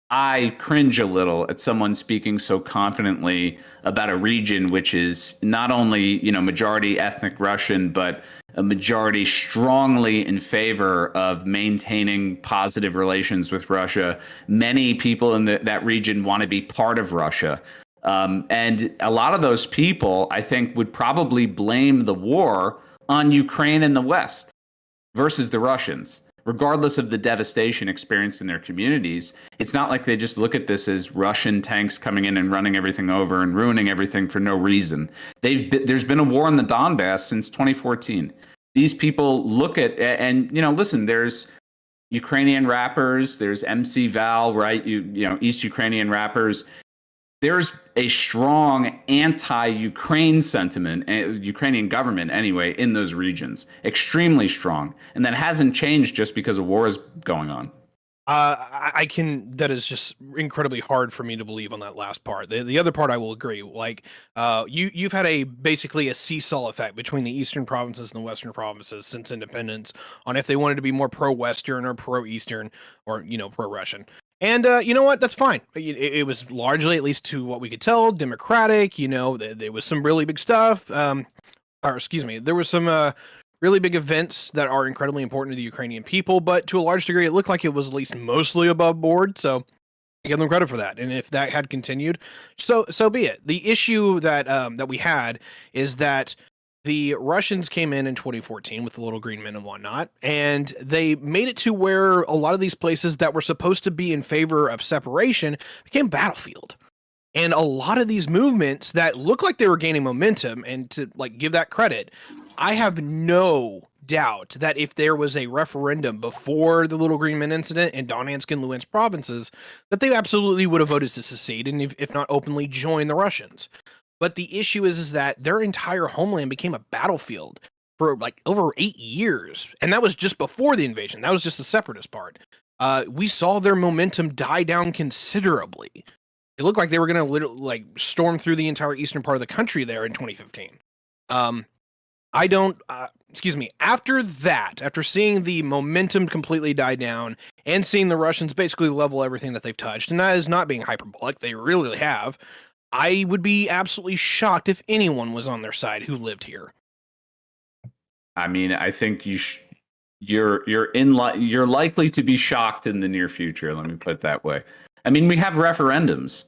F: I cringe a little at someone speaking so confidently about a region which is not only, majority ethnic Russian, but a majority strongly in favor of maintaining positive relations with Russia. Many people in that region want to be part of Russia. And a lot of those people, I think, would probably blame the war on Ukraine and the West versus the Russians, regardless of the devastation experienced in their communities. It's not like they just look at this as Russian tanks coming in and running everything over and ruining everything for no reason. There's been a war in the Donbass since 2014. These people look at, and listen, there's Ukrainian rappers, there's MC Val, right? East Ukrainian rappers. There's a strong anti-Ukraine sentiment, Ukrainian government anyway, in those regions, extremely strong. And that hasn't changed just because a war is going on.
G: That is just incredibly hard for me to believe on that last part. The other part I will agree. Like, you've had basically a seesaw effect between the eastern provinces and the western provinces since independence on if they wanted to be more pro-Western or pro-Eastern or, pro-Russian. And you know what? That's fine. It was largely, at least to what we could tell, democratic. There was some really big stuff. There was some really big events that are incredibly important to the Ukrainian people. But to a large degree, it looked like it was at least mostly above board. So I give them credit for that. And if that had continued, so be it. The issue that we had is that the Russians came in 2014 with the little green men and whatnot, and they made it to where a lot of these places that were supposed to be in favor of separation became battlefield. And a lot of these movements that look like they were gaining momentum, and to give that credit, I have no doubt that if there was a referendum before the Little Green Men incident in Donetsk and Luhansk provinces, that they absolutely would have voted to secede and if not openly join the Russians. But the issue is that their entire homeland became a battlefield for over 8 years. And that was just before the invasion. That was just the separatist part. We saw their momentum die down considerably. It looked like they were going to literally storm through the entire eastern part of the country there in 2015. After that, after seeing the momentum completely die down and seeing the Russians basically level everything that they've touched, and that is not being hyperbolic, they really have, I would be absolutely shocked if anyone was on their side who lived here.
F: I mean, I think you're likely to be shocked in the near future. Let me put it that way. I mean, we have referendums,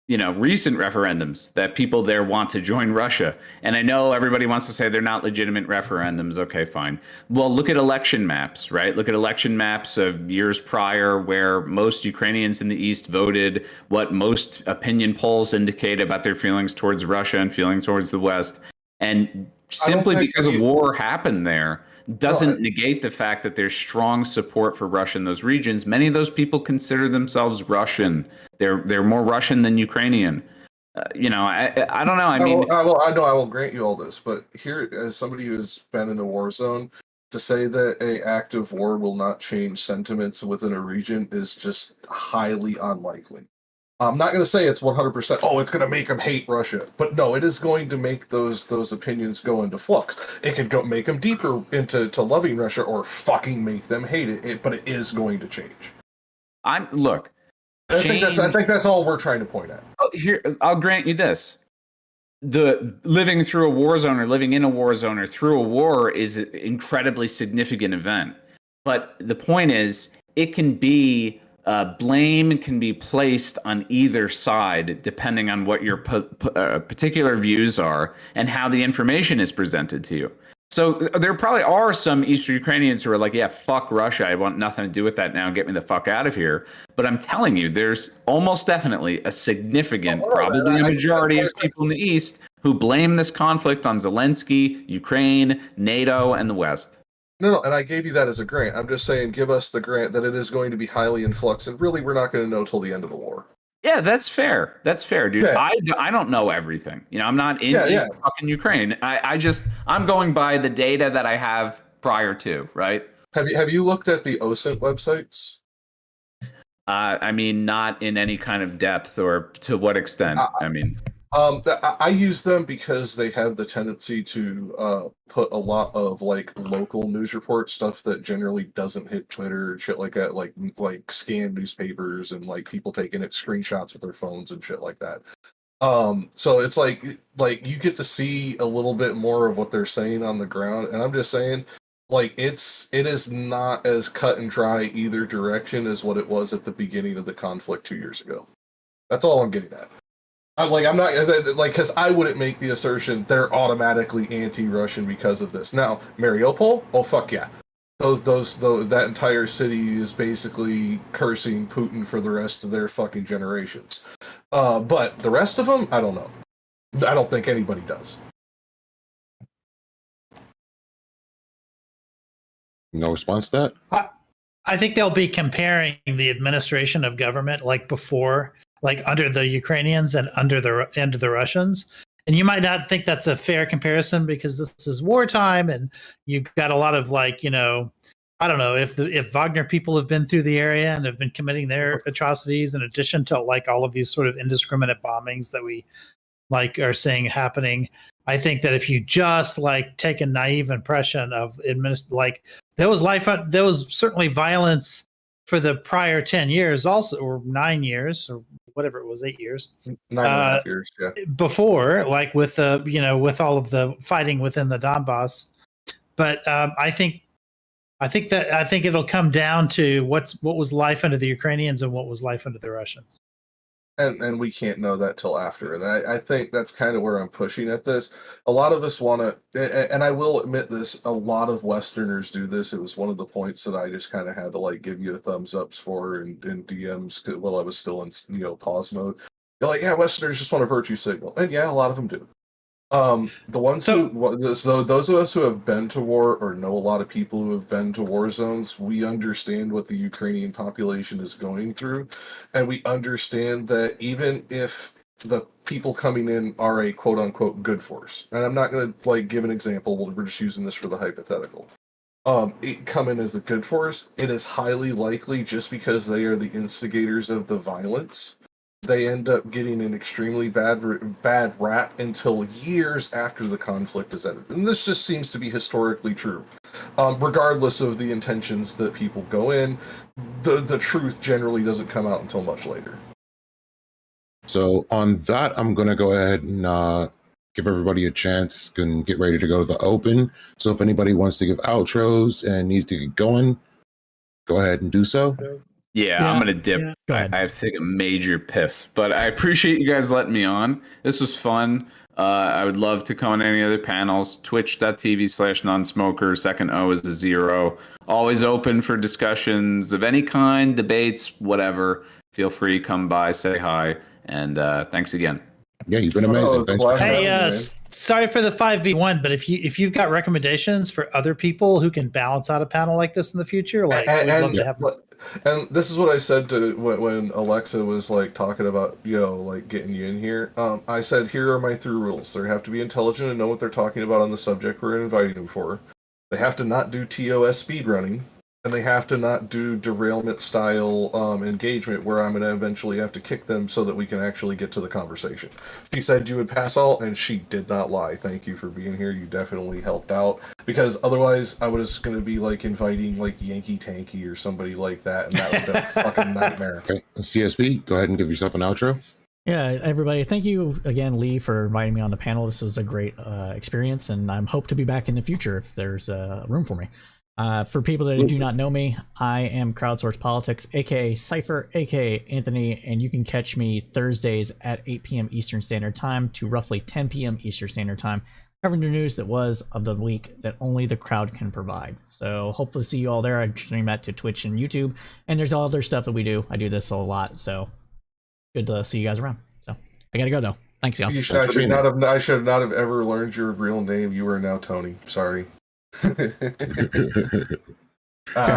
F: recent referendums that people there want to join Russia. And I know everybody wants to say they're not legitimate referendums. Okay, fine. Well, look at election maps, right? Look at election maps of years prior where most Ukrainians in the East voted what most opinion polls indicate about their feelings towards Russia and feelings towards the West. And simply because a war happened there doesn't negate the fact that there's strong support for Russia in those regions. Many of those people consider themselves Russian. They're more Russian than Ukrainian. I don't know. I mean,
D: I will grant you all this, but here, as somebody who has been in a war zone, To say that a active war will not change sentiments within a region is just highly unlikely. I'm not going to say it's 100%. Oh, it's going to make them hate Russia, but no, it is going to make those opinions go into flux. It could go make them deeper into loving Russia, or fucking make them hate it. But it is going to change.
F: Look.
D: I think that's all we're trying to point at.
F: Oh, here, I'll grant you this: the living through a war zone or living in a war zone or through a war is an incredibly significant event. But the point is, it can be blame can be placed on either side depending on what your particular views are and how the information is presented to you. So there probably are some Eastern Ukrainians who are like, yeah, fuck Russia. I want nothing to do with that now. Get me the fuck out of here. But I'm telling you, there's almost definitely a significant, probably a majority of people in the East who blame this conflict on Zelensky, Ukraine, NATO, and the West.
D: No, and I gave you that as a grant. I'm just saying, give us the grant that it is going to be highly in flux, and really, we're not going to know till the end of the war.
F: Yeah, that's fair. That's fair, dude.
D: Yeah.
F: I don't know everything. You know, I'm not in fucking Ukraine. I'm going by the data that I have prior to, right?
D: Have you looked at the OSINT websites?
F: I mean, not in any kind of depth, or to what extent?
D: I use them because they have the tendency to put a lot of like local news report stuff that generally doesn't hit Twitter and shit like that, like scanned newspapers and like people taking screenshots with their phones and shit like that. So it's like you get to see a little bit more of what they're saying on the ground, and I'm just saying, like, it is not as cut and dry either direction as what it was at the beginning of the conflict 2 years ago. That's all I'm getting at. I'm not like, because I wouldn't make the assertion they're automatically anti-Russian because of this. Now, Mariupol, oh fuck yeah, that entire city is basically cursing Putin for the rest of their fucking generations. But the rest of them, I don't know. I don't think anybody does.
A: No response to that?
E: I think they'll be comparing the administration of government like before, like under the Ukrainians and under the Russians. And you might not think that's a fair comparison because this is wartime and you've got a lot of like, you know, I don't know if Wagner people have been through the area and have been committing their atrocities in addition to like all of these sort of indiscriminate bombings that we like are seeing happening. I think that if you just like take a naive impression of like there was certainly violence for the prior 10 years also, or 9 years, or whatever it was, 8 years.
D: 9.5 years, yeah.
E: Before, like with with all of the fighting within the Donbass. But I think it'll come down to what was life under the Ukrainians and what was life under the Russians.
D: And we can't know that till after. And I think that's kind of where I'm pushing at this. A lot of us want to, and I will admit this, a lot of Westerners do this. It was one of the points that I just kind of had to like give you a thumbs ups for in DMs while I was still in pause mode. You're like, yeah, Westerners just want a virtue signal. And yeah, a lot of them do. The ones those of us who have been to war or know a lot of people who have been to war zones, we understand what the Ukrainian population is going through, and we understand that even if the people coming in are a quote unquote good force, and I'm not going to like give an example, we're just using this for the hypothetical. It come in as a good force, it is highly likely just because they are the instigators of the violence. They end up getting an extremely bad rap until years after the conflict is ended. And this just seems to be historically true. Regardless of the intentions that people go in, the truth generally doesn't come out until much later.
A: So on that, I'm going to go ahead and give everybody a chance and get ready to go to the open. So if anybody wants to give outros and needs to get going, go ahead and do so.
F: Yeah, I'm gonna dip.
B: Yeah.
F: I have to take a major piss, but I appreciate you guys letting me on. This was fun. I would love to come on any other panels. Twitch.tv/non-smoker. Second O is a 0. Always open for discussions of any kind, debates, whatever. Feel free, come by, say hi, and thanks again.
A: Yeah, you've been amazing. Thanks for
E: Hey,
A: having me.
E: sorry for the 5v1, but if you've got recommendations for other people who can balance out a panel like this in the future, like we'd love to have.
D: And this is what I said to when Alexa was like talking about like getting you in here. I said, here are my 3 rules. They have to be intelligent and know what they're talking about on the subject we're inviting them for. They have to not do TOS speedrunning, and they have to not do derailment style engagement where I'm going to eventually have to kick them so that we can actually get to the conversation. She said you would pass all, and she did not lie. Thank you for being here. You definitely helped out, because otherwise I was going to be like inviting like Yankee Tanky or somebody like that, and that would have been a fucking nightmare.
A: Okay, CSB, go ahead and give yourself an outro.
B: Yeah, everybody, thank you again, Lee, for inviting me on the panel. This was a great experience, and I hope to be back in the future if there's room for me. For people that do not know me, I am Crowdsource Politics, aka Cypher, aka Anthony, and you can catch me Thursdays at 8 p.m. Eastern Standard Time to roughly 10 p.m. Eastern Standard Time, covering the news that was of the week that only the crowd can provide. So hopefully see you all there. I stream that to Twitch and YouTube, and there's all other stuff that we do. I do this a lot, so good to see you guys around. So I gotta go though. Thanks, y'all.
D: I should not have ever learned your real name. You are now Tony. Sorry.
B: Fair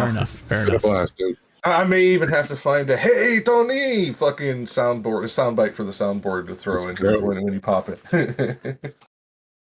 B: enough. Fair enough.
A: Blast, dude.
D: I may even have to find a "Hey Tony" fucking soundbite for the soundboard to throw in when you pop it.